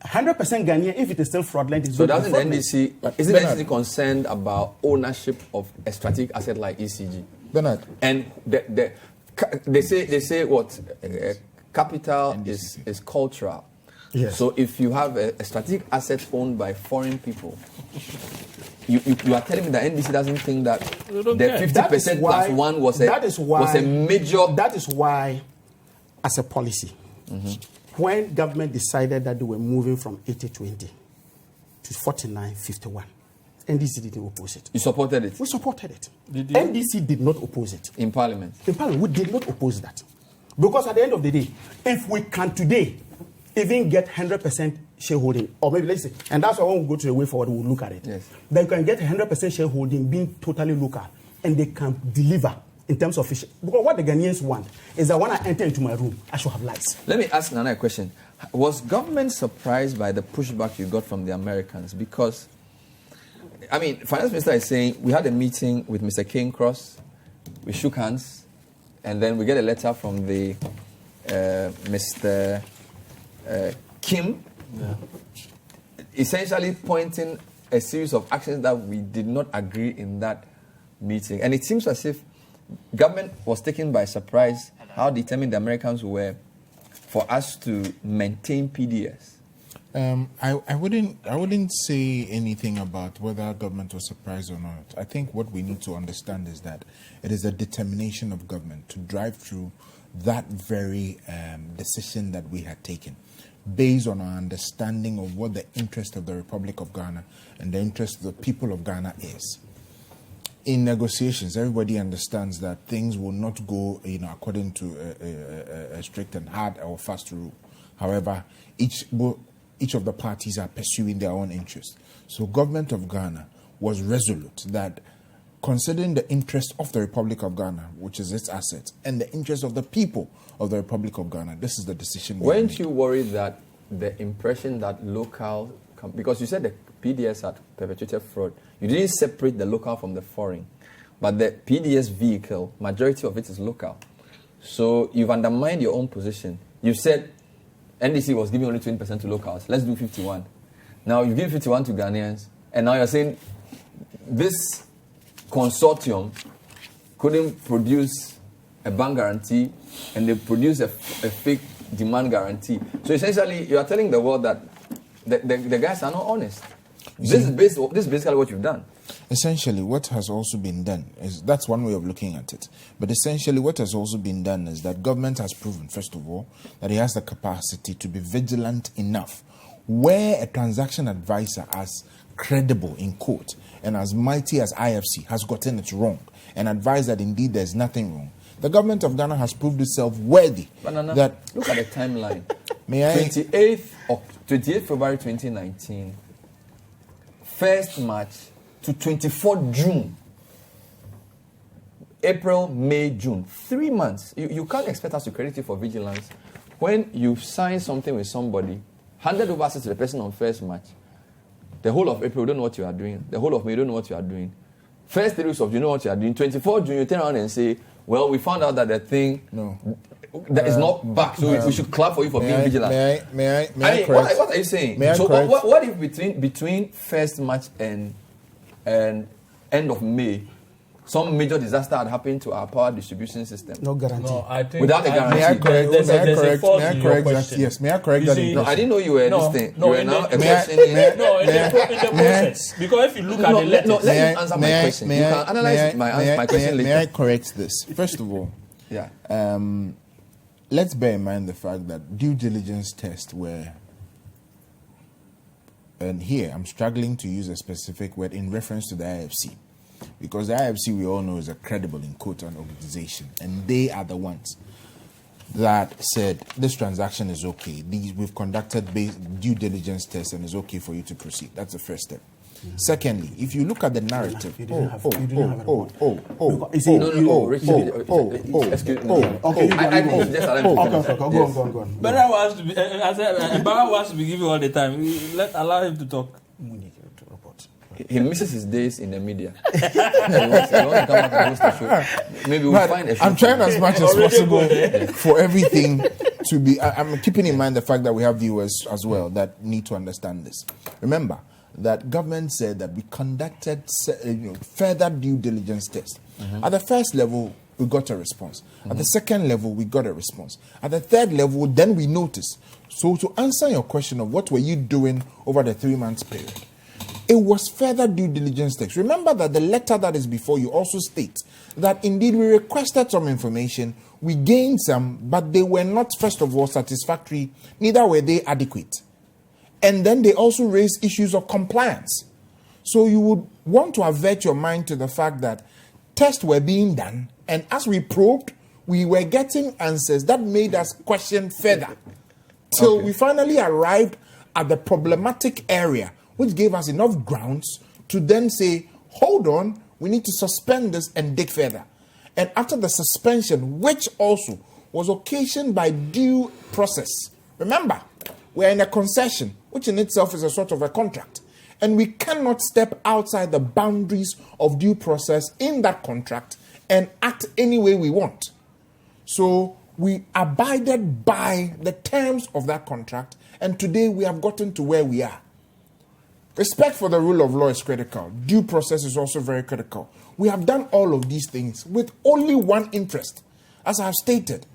100% Ghanaian, if it is still fraudulent, it's so doesn't the NDC, isn't the NDC concerned about ownership of a strategic asset like ECG? Bernard. And they say what capital is cultural. Yes. So if you have a strategic asset owned by foreign people, you are telling me that NDC doesn't think that the 50% plus one was a major. That is why, as a policy, when government decided that they were moving from 80-20 to 49-51, NDC didn't oppose it. You supported it? We supported it. NDC did not oppose it. In Parliament? In Parliament, we did not oppose that. Because at the end of the day, if we can today even get 100% shareholding, or maybe let's say, and that's why when we go to the way forward, we'll look at it. Yes. They can get 100% shareholding being totally local, and they can deliver in terms of fish. Because what the Ghanaians want is that when I enter into my room, I should have lights. Let me ask another question. Was government surprised by the pushback you got from the Americans? Because, I mean, Finance Minister is saying, we had a meeting with Mr. King Cross, we shook hands, and then we get a letter from the Mr. Kim, essentially pointing a series of actions that we did not agree in that meeting. And it seems as if government was taken by surprise how determined the Americans were for us to maintain PDS. I wouldn't say anything about whether government was surprised or not. I think what we need to understand is that it is the determination of government to drive through that very decision that we had taken, based on our understanding of what the interest of the Republic of Ghana and the interest of the people of Ghana is. In negotiations, everybody understands that things will not go, according to a strict and hard or fast rule. However, each of the parties are pursuing their own interests. So, government of Ghana was resolute that, considering the interest of the Republic of Ghana, which is its assets, and the interest of the people of the Republic of Ghana, this is the decision. Weren't you worried that the impression that local, because you said the PDS had perpetrated fraud, you didn't separate the local from the foreign, but the PDS vehicle, majority of it is local. So you've undermined your own position. You said NDC was giving only 20% to locals. Let's do 51. Now you give 51 to Ghanaians, and now you're saying this consortium couldn't produce a bank guarantee, and they produced a fake demand guarantee. So essentially, you are telling the world that the guys are not honest. This is basically what you've done. Essentially, what has also been done is, that's one way of looking at it. But essentially, what has also been done is that government has proven, first of all, that it has the capacity to be vigilant enough where a transaction advisor, as credible in court and as mighty as IFC, has gotten it wrong and advised that indeed there's nothing wrong. The government of Ghana has proved itself worthy. Banana, that look at the timeline. May I? 28th February 2019, 1st March to 24th June. April, May, June. 3 months. You can't expect us to credit you for vigilance when you sign something with somebody, handed over assets to the person on 1st March. The whole of April, you don't know what you are doing. The whole of May, you don't know what you are doing. First 3 weeks of June, you know what you are doing. 24th June, you turn around and say, well, we found out that the thing that is not back, so we should clap for you for being vigilant. May I correct? What are you saying? May I so correct? What if between 1st March and end of May, some major disaster had happened to our power distribution system? No guarantee. No, I think without a guarantee. May I correct? There's May I a correct? fault May I in your correct that? question. Yes. May I correct that? see, No, I didn't know you were this thing. No, you were in now the- a questioning. No, in the process. Because if you look at the letters, let me answer my question. You can analyze my question later. May I correct this? First of all, Yeah. let's bear in mind the fact that due diligence tests were, and here I'm struggling to use a specific word in reference to the IFC, because the IFC, we all know, is a credible, in quote, an organization, and they are the ones that said this transaction is okay. We've conducted due diligence tests and it's okay for you to proceed. That's the first step. Secondly, if you look at the narrative, You didn't have a report. excuse I think just Go on. Bawa wants to be. I said Bawa wants to be giving all the time. Allow him to talk. he misses his days in the media. He wants to come out and host a show. Maybe we'll find a show. I'm trying as much as possible for everything to be. I'm keeping in mind the fact that we have viewers as well that need to understand this. Remember that government said that we conducted further due diligence tests. At the first level, we got a response. At the second level, we got a response. At the third level, then we noticed. So to answer your question of what were you doing over the 3 months period, it was further due diligence text. Remember that the letter that is before you also states that indeed we requested some information, we gained some, but they were not, first of all, satisfactory, neither were they adequate. And then they also raised issues of compliance. So you would want to avert your mind to the fact that tests were being done, and as we probed, we were getting answers that made us question further, till we finally arrived at the problematic area, which gave us enough grounds to then say, hold on, we need to suspend this and dig further. And after the suspension, which also was occasioned by due process, remember, we're in a concession, which in itself is a sort of a contract. And we cannot step outside the boundaries of due process in that contract and act any way we want. So we abided by the terms of that contract, and today we have gotten to where we are. Respect for the rule of law is critical. Due process is also very critical. We have done all of these things with only one interest, as I have stated.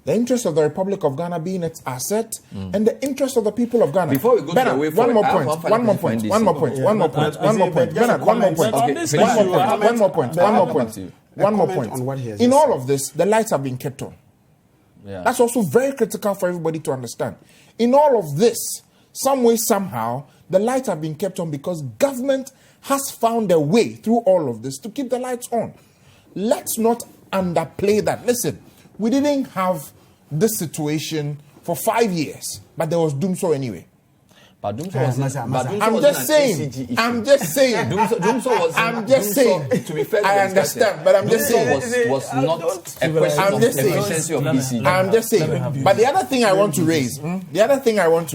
The interest of the Republic of Ghana being its asset, and the interest of the people of Ghana. Before we go to the way forward, one more point. Bernard, one more point. In all of this, the lights have been kept on. Yeah. That's also very critical for everybody to understand. In all of this, some way, somehow, the lights have been kept on because government has found a way through all of this to keep the lights on. Let's not underplay that. Listen, we didn't have this situation for 5 years, but there was Doomso anyway. But Doomso was I'm just saying. To be fair, I understand, but I'm just saying. Was not a question of efficiency of BCG. I'm just saying. But the other thing I want to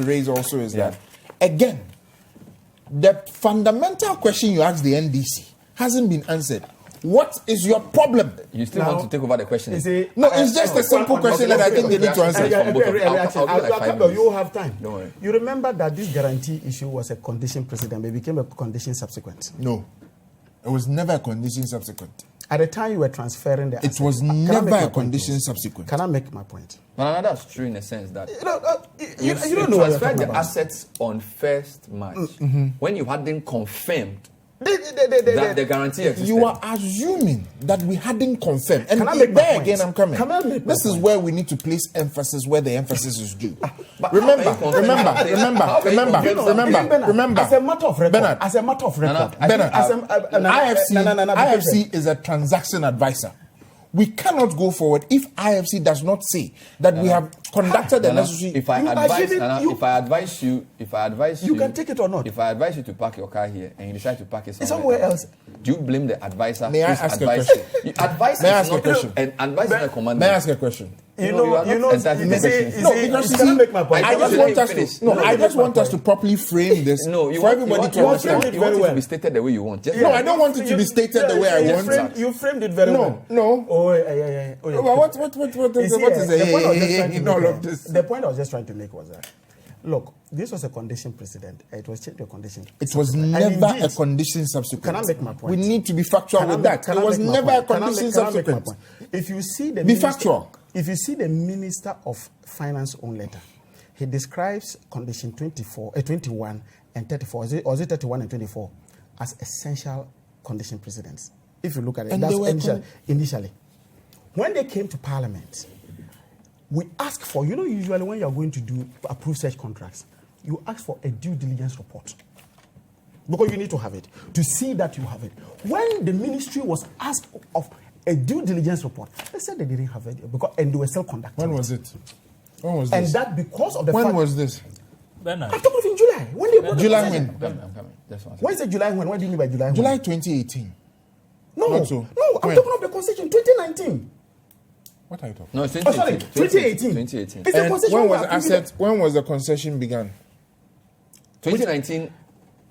raise, also is that, again, the fundamental question you asked the NDC hasn't been answered. What is your problem? You still want to take over the question? No, it's just a simple question that I think they need to answer. You have time. Don't worry. You remember that this guarantee issue was a condition precedent, but it became a condition subsequent. No, it was never a condition subsequent. At the time you were transferring the It was never a condition subsequent. Can I make my point? No, that's true in a sense that You you don't know what you're transferred talking the about. assets on 1st March when you hadn't confirmed that the guarantee existed. You are assuming that we hadn't confirmed. And Can I make my there point? again, I'm coming. Can I make my This is point? where we need to place emphasis where the emphasis is due. Remember. As a matter of record. Bernard. As a matter of record. Bernard, IFC IFC is a transaction advisor. We cannot go forward if IFC does not say that we have conducted the necessary. If I advise you, you can take it or not. If I advise you to park your car here and you decide to park it somewhere else, do you blame the advisor? May I ask a question? Advice May I is ask a not question? And advice is a commandment. May I ask a question? you know, Because you see, make my point. I just want us to properly frame this for everybody to understand. You want it to be stated the way you want. No, I don't want it to be stated the way I want. You framed it very well. No. What is in all of this? The point I was just trying to make was that, look, this was a condition precedent. It was changed to a condition. It was never a condition subsequent. Can I make my point? We need to be factual with that. It was never a condition subsequent. If you see the Be factual. If you see the Minister of Finance own letter, he describes condition 21 and 34, or is it 31 and 24, as essential condition precedents. If you look at it, And that's initially. When they came to Parliament, we asked for, usually when you're going to approve such contracts, you ask for a due diligence report. Because you need to have it, to see that you have it. When the ministry was asked of a due diligence report, they said they didn't have it, and they were still conducting. When was it? And that because of the When fact... was this? Bernard. I'm talking of in July. When they brought July the when? I'm coming. When is it July? When? What do you mean by July? July 2018. No, Not so. no, I'm When? talking of the concession 2019. What are you talking? No, it's Oh, sorry, 2018. 2018. It's the And concession when we was are approving asset? When was the concession began? 2019.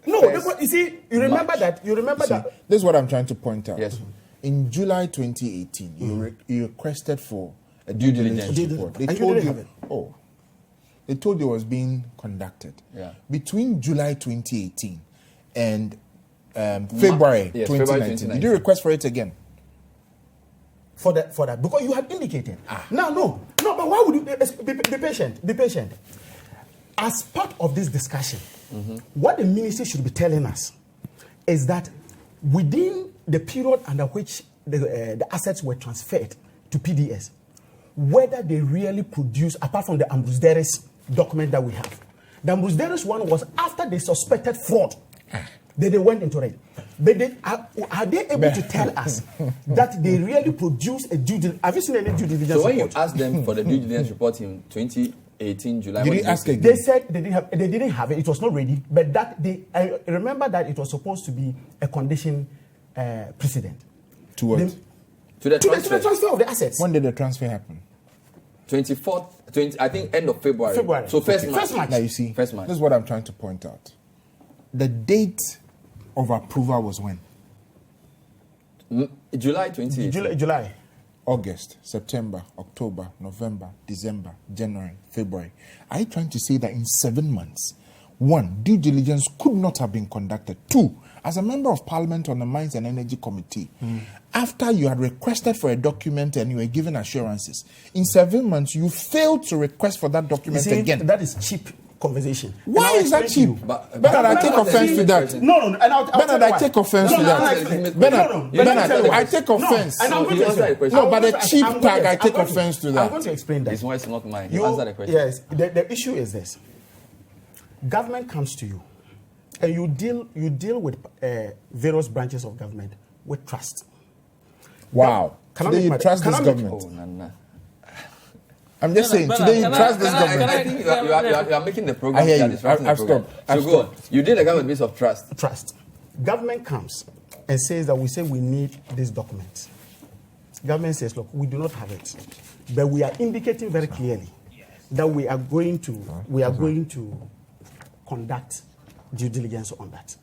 No, first you see, you remember March. that. You remember See, that. this is what I'm trying to point out. Yes. In July 2018, you requested for a Due due diligence diligence. report. And They you told didn't you, have it. they told you it was being conducted. Yeah. Between July 2018 and February Yes, 2019, February did 2019. you request for it again? For that, because you have indicated. Now, no, but why would you be patient? Be patient. As part of this discussion, what the ministry should be telling us is that within the period under which the assets were transferred to PDS, whether they really produce, apart from the Ambrose Derris document that we have, the Ambrose Derris one was after they suspected fraud. Then they went into it. But are they able to tell us that they really produce a due diligence? Have you seen any due diligence So when you report? asked them for the due diligence report in 2018 July, Did what you ask say? again? They said they didn't have it. It was not ready. But I remember that it was supposed to be a condition precedent. To what? To the To the transfer. transfer of the assets. When did the transfer happen? 24th, I think end of February. February. So first Okay. March. First March. Now you see, First March. this is what I'm trying to point out. The date of approval was when? July 2018. July. August, September, October, November, December, January, February. Are you trying to say that in 7 months, one, due diligence could not have been conducted? Two, as a member of parliament on the Mines and Energy Committee, after you had requested for a document and you were given assurances, in 7 months you failed to request for that You document see, again. that is cheap conversation. Why And I'll is that explain to cheap? you. Bernard, I take offense to that. No, and I'll tell Bernard, you I why. take offense No, to no, that. no, no, Bernard, no, no, Bernard, tell you I why. take No, offense. and I'm So going you to answer the explain. question. No, but the I'm going cheap to- tag, I I'm take going to- offense to I'm that. going to explain that. This one is not mine. You answer the question. Yes, the issue is this. Government comes to you, and you deal with various branches of government with trust. Wow. Can I Today make you my- trust can this I make- government. Oh, Nana. I'm just saying, Bernard, today you can I- trust this can I- government. I think you are making the program. I hear you are you. disrupting I've the program. stopped. I've So go on. stopped. You did a government base of trust. Trust. Government comes and says that we say we need this document. Government says, look, we do not have it, but we are indicating very clearly that we are going to conduct due diligence on that.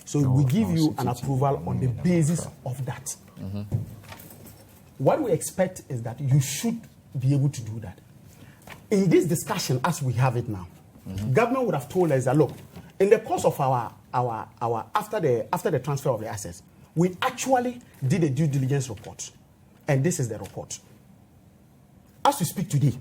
So we give you an approval on the basis of that. What we expect is that you should be able to do that. In this discussion, as we have it now, government would have told us that, look, in the course of our after the transfer of the assets, we actually did a due diligence report, and this is the report. As we speak today,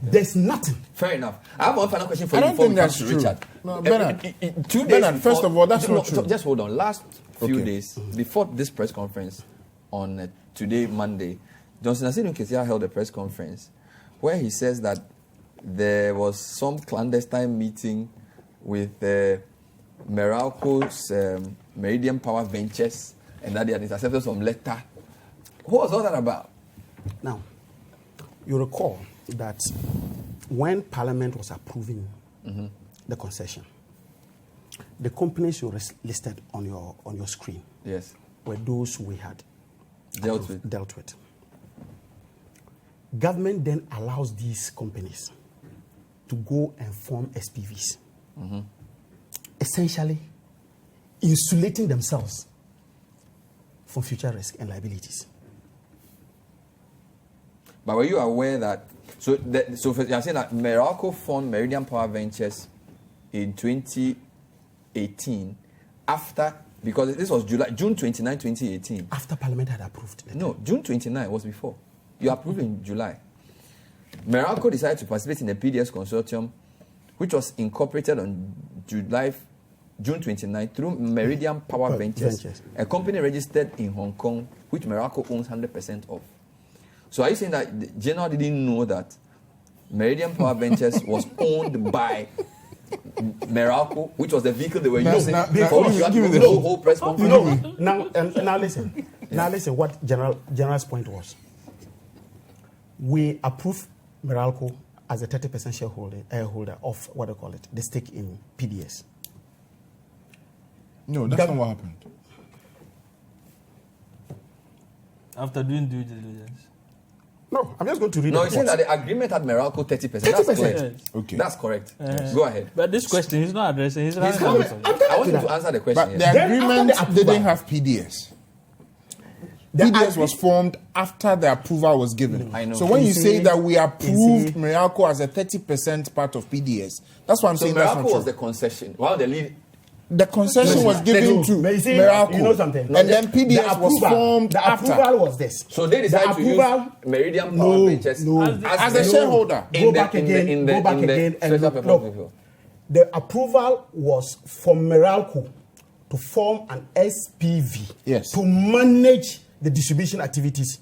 there's nothing. Fair enough. I have one final question for I you don't before think we come that's to true. Richard. No, Bernard. 2 days Bernard, before- first of all, that's no, not true. Just hold on. Last few Okay. days before this press conference on today, Monday, Johnson Asinu Kesia held a press conference where he says that there was some clandestine meeting with Meralco's Meridian Power Ventures and that they had intercepted some letter. What was all that about? Now, you recall that when Parliament was approving the concession, the companies you listed on your screen Yes. were those we had Dealt with. dealt with. Government then allows these companies to go and form SPVs, essentially insulating themselves from future risk and liabilities. But were you aware that you're saying that Meralco formed Meridian Power Ventures in 2018 because this was June 29, 2018. After Parliament had approved it. No, June 29 was before. You approved in July. Meralco decided to participate in the PDS consortium, which was incorporated on June 29 through Meridian Power Ventures, a company registered in Hong Kong, which Meralco owns 100% of. So are you saying that the General didn't know that Meridian Power Ventures was owned by Meralco, which was the vehicle they were using for which you had to do the whole press conference? Now listen. Now listen what General's point was. We approved Meralco as a 30% shareholder of what they call it, the stake in PDS. No, that's not what happened. After doing due diligence. No, I'm just going to read No, the it's saying report. that the agreement had Meralco 30%. 30%. That's correct. Yes. Okay. That's correct. Go ahead. But this question he's not addressing. He's He's running coming. away from it. I want you to answer the question. But the yes. Then agreement after the didn't approval- have PDS. The PDS was formed after the approval was given. I know. So when you say see- that we approved see- Meralco as a 30% part of PDS, that's what I'm So saying. That's Meralco not was true. the concession. One of the lead. The concession was given to But you see, Meralco, you know something? and then PDS was formed The after. approval was this. So they decided to use Meridian Power Ventures As the shareholder. Go back again and special look. purpose Look, vehicle. the approval was for Meralco to form an SPV Yes. to manage the distribution activities.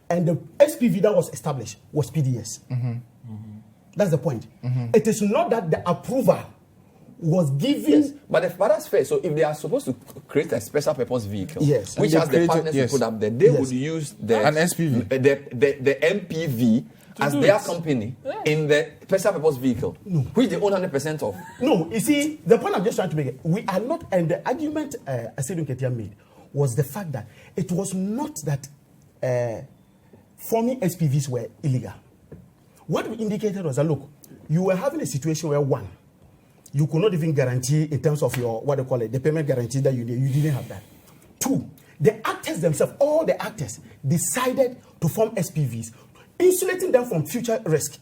And the SPV that was established was PDS. That's the point. It is not that the approval was given. Yes, but that's fair. So if they are supposed to create a special purpose vehicle, Yes. which And has they the created- partners yes. to put up there, they Yes. would use the An SPV. the MPV as do their it. company in the special purpose vehicle, which they own 100% of. No, you see, the point I'm just trying to make, we are not, and the argument Asidu Nketia made was the fact that it was not that forming SPVs were illegal. What we indicated was that, look, you were having a situation where, one, you could not even guarantee in terms of your, what they call it, the payment guarantee that you didn't have that. Two, the actors themselves, all the actors, decided to form SPVs, insulating them from future risk.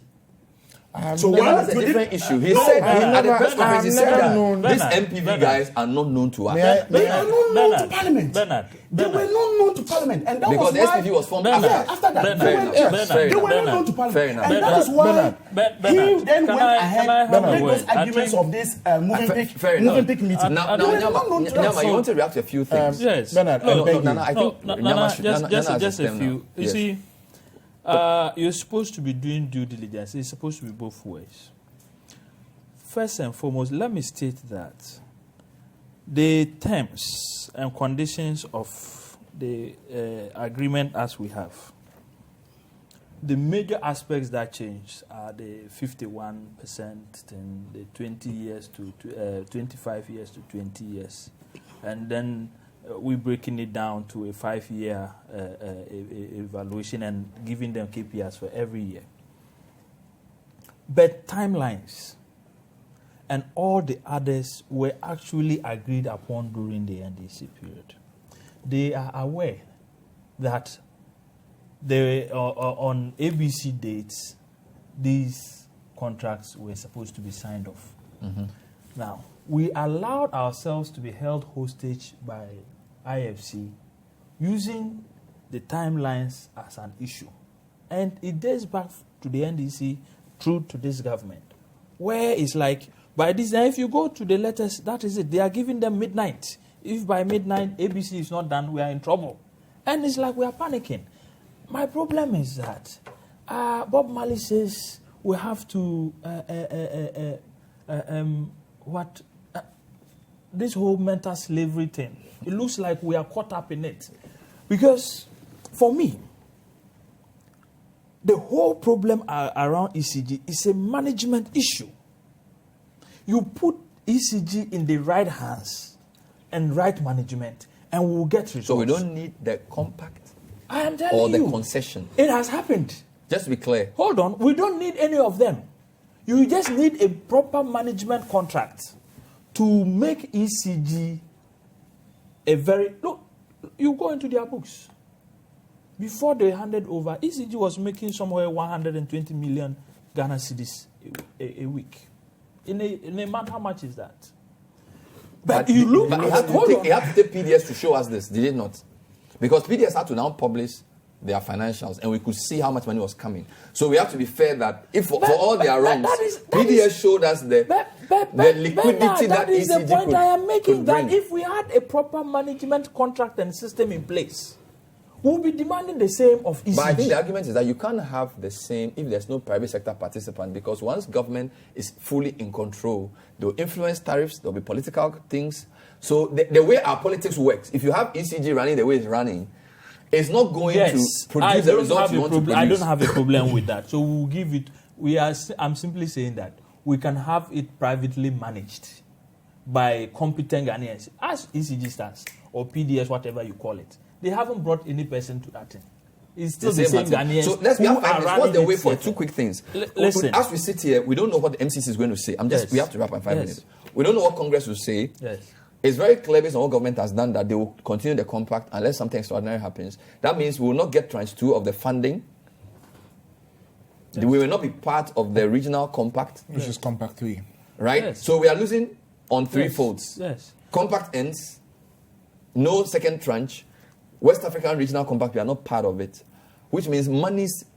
So that's a different issue. He said at the press conference, he said that these MPV guys are not known to us. They are not known to Parliament. Bernard, They were not known to Parliament, and that Because was the why. SPV was formed Bernard, After that, Bernard, they were, Bernard, they were Bernard, not known to fair Parliament, enough. and that is why he then went ahead Bernard, and made those Bernard, arguments I of this moving fair enough. pick meeting. Now, They were not known to Nyama, us. you want to react to a few things. Yes. Bernard, No, I beg you. Nana, I think Nyama should- Nana has just to a stem few. now. You Yes. see, you're supposed to be doing due diligence. It's supposed to be both ways. First and foremost, let me state that the terms and conditions of the agreement as we have, the major aspects that change are the 51% and the 20 years to 25 years to 20 years. And then we're breaking it down to a 5-year evaluation and giving them KPIs for every year. But timelines and all the others were actually agreed upon during the NDC period. They are aware that they on ABC dates, these contracts were supposed to be signed off. Now, we allowed ourselves to be held hostage by IFC using the timelines as an issue. And it dates back to the NDC through to this government, where it's like, by this time, if you go to the letters, that is it. They are giving them midnight. If by midnight ABC is not done, we are in trouble. And it's like we are panicking. My problem is that Bob Marley says we have to this whole mental slavery thing. It looks like we are caught up in it, because for me, the whole problem around ECG is a management issue. You put ECG in the right hands and right management, and we will get results. So we don't need the compact I am telling or the you, concession. it has happened. Just to be clear. Hold on, we don't need any of them. You just need a proper management contract to make ECG a very... Look, you go into their books. Before they handed over, ECG was making somewhere 120 million Ghana cedis a week. In a month, how much is that? But you look... But he had to take PDS to show us this, did it not? Because PDS had to now publish their financials, and we could see how much money was coming. So we have to be fair that if for all their wrongs, PDS showed us the liquidity that is ECG the point I am making. could That bring. if we had a proper management contract and system in place, we'll be demanding the same of ECG. But I think the argument is that you can't have the same if there's no private sector participant, because once government is fully in control, they'll influence tariffs, there'll be political things. So the way our politics works, if you have ECG running the way it's running, it's not going to produce the results you want to produce. I don't have a problem with that. So we'll give it. I'm simply saying that we can have it privately managed, by competent Ghanaians. As ECG stands, or PDS, whatever you call it. They haven't brought any person to that thing. It's still the same Ghanaians. So let's be honest. What's the way for it? Two quick things. Listen. As we sit here, we don't know what the MCC is going to say. We have to wrap up in 5 minutes. We don't know what Congress will say. Yes. It's very clear based on what government has done that they will continue the compact unless something extraordinary happens. That means we will not get tranche 2 of the funding. Yes. We will not be part of the regional compact. Which is compact 3. Right? Yes. So we are losing on 3 folds. Yes. Compact ends, no second tranche. West African Regional Compact, we are not part of it. Which means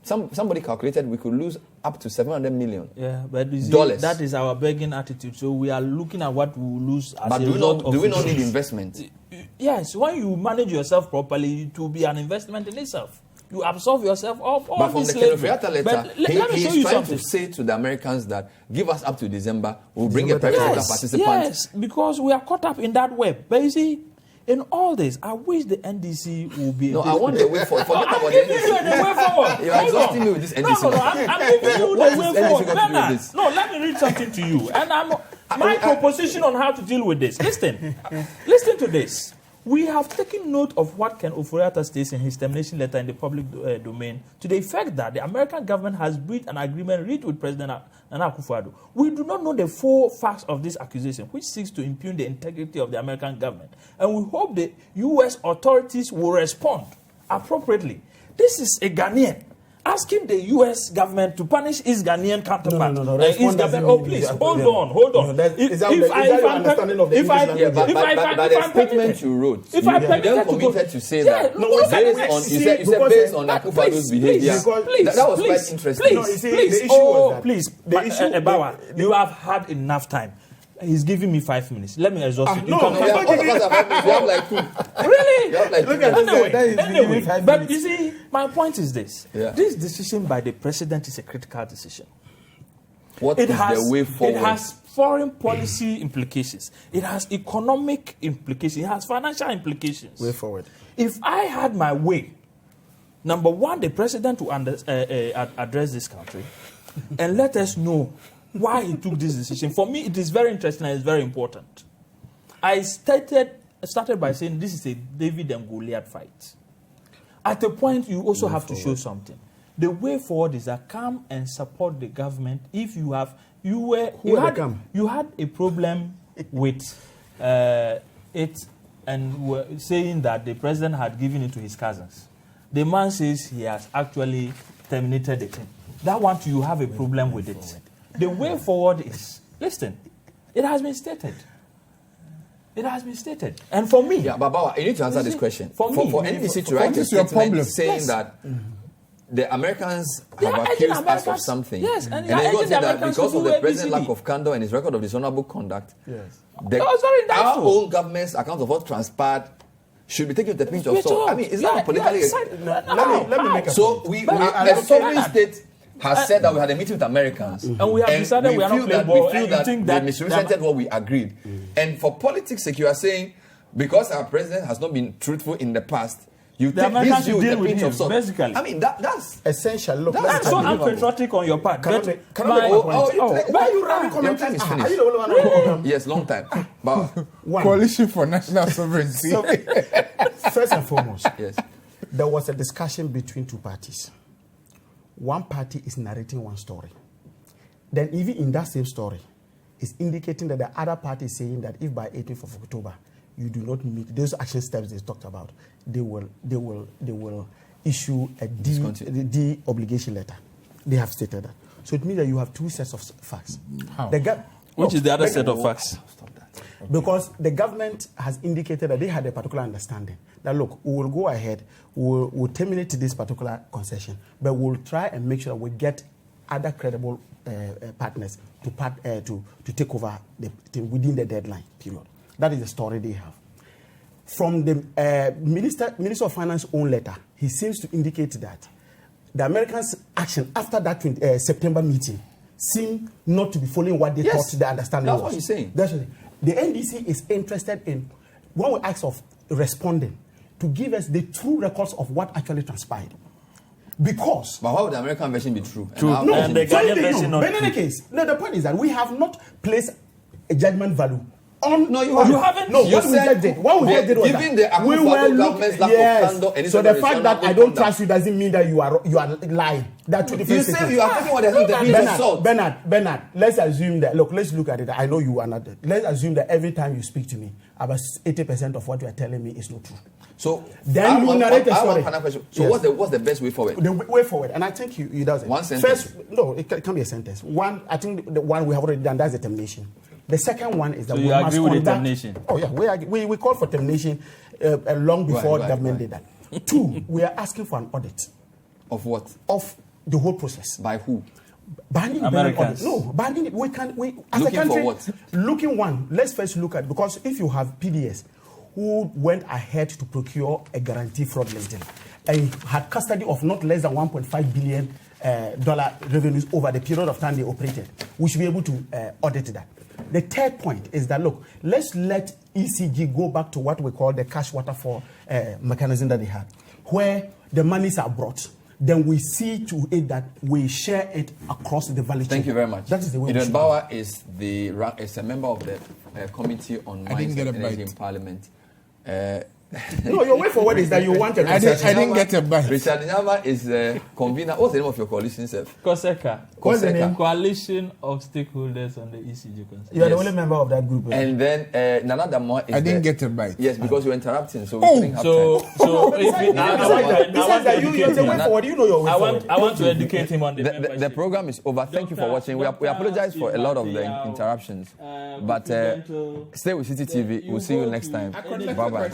somebody calculated we could lose up to 700 million. Yeah, but you see, dollars. That is our begging attitude. So we are looking at what we will lose as but a result of do we not need investment? Yes, when you manage yourself properly, it will be an investment in itself. You absorb yourself of all but from this the slavery. Kenofriata letter, he's trying to say to the Americans that give us up to December, we'll bring a private sector participant. Yes, because we are caught up in that web. But you see, in all this, I wish the NDC will be... No, I want the way forward. Forget about the NDC. I'm giving you the way forward. You're exhausting me with this NDC. No, I'm giving you the way forward. No, let me read something to you. And my proposition on how to deal with this. Listen to this. We have taken note of what Ken Ofori-Atta states in his termination letter in the public domain to the effect that the American government has breached an agreement reached with President Nana Akufo-Addo. We do not know the full facts of this accusation, which seeks to impugn the integrity of the American government. And we hope the U.S. authorities will respond appropriately. This is a Ghanaian asking the U.S. government to punish his Ghanaian counterpart. No. His government, oh, please, hold on. Is that your understanding of the English language? But the statement you wrote, you then committed to say that. You said based on Akufo-Addo's behavior. That was quite interesting. Please, Bawa, you have had enough time. He's giving me 5 minutes. Let me exhaust you. No, we have like 2. Really? You have like 2. Look at Anyway, but you see, my point is this. Yeah. This decision by the president is a critical decision. What is the way forward? It has foreign policy implications. It has economic implications. It has financial implications. Way forward. If I had my way, number one, the president to address this country and let us know why he took this decision. For me, it is very interesting and it's very important. I started by saying this is a David and Goliath fight. At a point, you also have to show something. The way forward is that come and support the government. If you had a problem with it and were saying that the president had given it to his cousins. The man says he has actually terminated the thing. That one, you have a problem with it. The way forward is, listen, it has been stated. It has been stated. And for me... Yeah, but Bawa, you need to answer this question. For NDC to write a statement saying that the Americans have accused us of something. Yes, and then you say that because of the president's lack of candor and his record of dishonorable conduct, our own government's account of what transpired should be taken with a pinch of salt. I mean, is that politically... Let me make a So a sovereign state has said that we had a meeting with Americans. And we have decided we are not playing ball. We feel that they misrepresented what we agreed. And for politics sake, you are saying, because our president has not been truthful in the past, you take this view with a pinch of salt. Basically. I mean, that's essential. Look, that's so unpatriotic on your part. Why are you running your time is finished. Yes, long time. But Coalition for National Sovereignty. First and foremost, yes, there was a discussion between two parties. One party is narrating one story. Then even in that same story, it's indicating that the other party is saying that if by 18th of October you do not meet those action steps they talked about, they will issue a de-obligation letter. They have stated that. So it means that you have two sets of facts. How? Which is the other set of facts? stop that. Because the government has indicated that they had a particular understanding that, look, we will go ahead, we'll terminate this particular concession, but we'll try and make sure that we get other credible partners to take over the thing within the deadline period. That is the story they have. From the Minister of Finance's own letter, he seems to indicate that the Americans' action after that September meeting seem not to be following what they thought the understanding was. That's what he's saying. That's what the NDC is interested in, when we ask of responding, to give us the true records of what actually transpired. Because... But why would the American version be true? True. And the Ghanaian version not true. But in any case, the point is that we have not placed a judgment value No, you haven't. No, You what we said just did. What we just did was given that the we were looking. Yes. So the fact that I don't trust you doesn't mean that you are lying. That two different You things. say you are taking what they think. Bernard, let's assume that. Look, let's look at it. I know you are not. Let's assume that every time you speak to me, about 80% of what you are telling me is not true. So then you narrate a story. So yes. what's the best way forward? The way forward, and I think he does it. One sentence. First, no, it can be a sentence. One, I think the one we have already done, that's the termination. The second one is that so we must agree with conduct. The termination? Oh yeah, we called for termination long before government did that. 2, we are asking for an audit. Of what? Of the whole process. By who? Banning Americans. Banning it. We as looking a country. For what? Looking one. Let's first look at, because if you have PDS who went ahead to procure a guarantee fraudulently and had custody of not less than $1.5 billion dollar revenues over the period of time they operated, we should be able to audit that. The third point is that, look, let's let ECG go back to what we call the cash waterfall mechanism that they had, where the monies are brought. Then we see to it that we share it across the value chain. Thank you very much. That is the way. Bawa is a member of the Committee on Mines and Energy in Parliament. No, your way forward is that you want a I didn't get a bite. Richard Nyama is the convener. What's the name of your coalition, sir? COSECA. What's the name? Coalition of Stakeholders on the ECG concession. You are the only member of that group. And then Damoah is I didn't get a bite. Yes, because you're interrupting, so we couldn't have time. So besides that, you're the way forward. You know your way forward. I want to educate him on the program is over. Thank you for watching. We apologize for a lot of the interruptions, but stay with CCTV. We'll see you next time. Bye bye.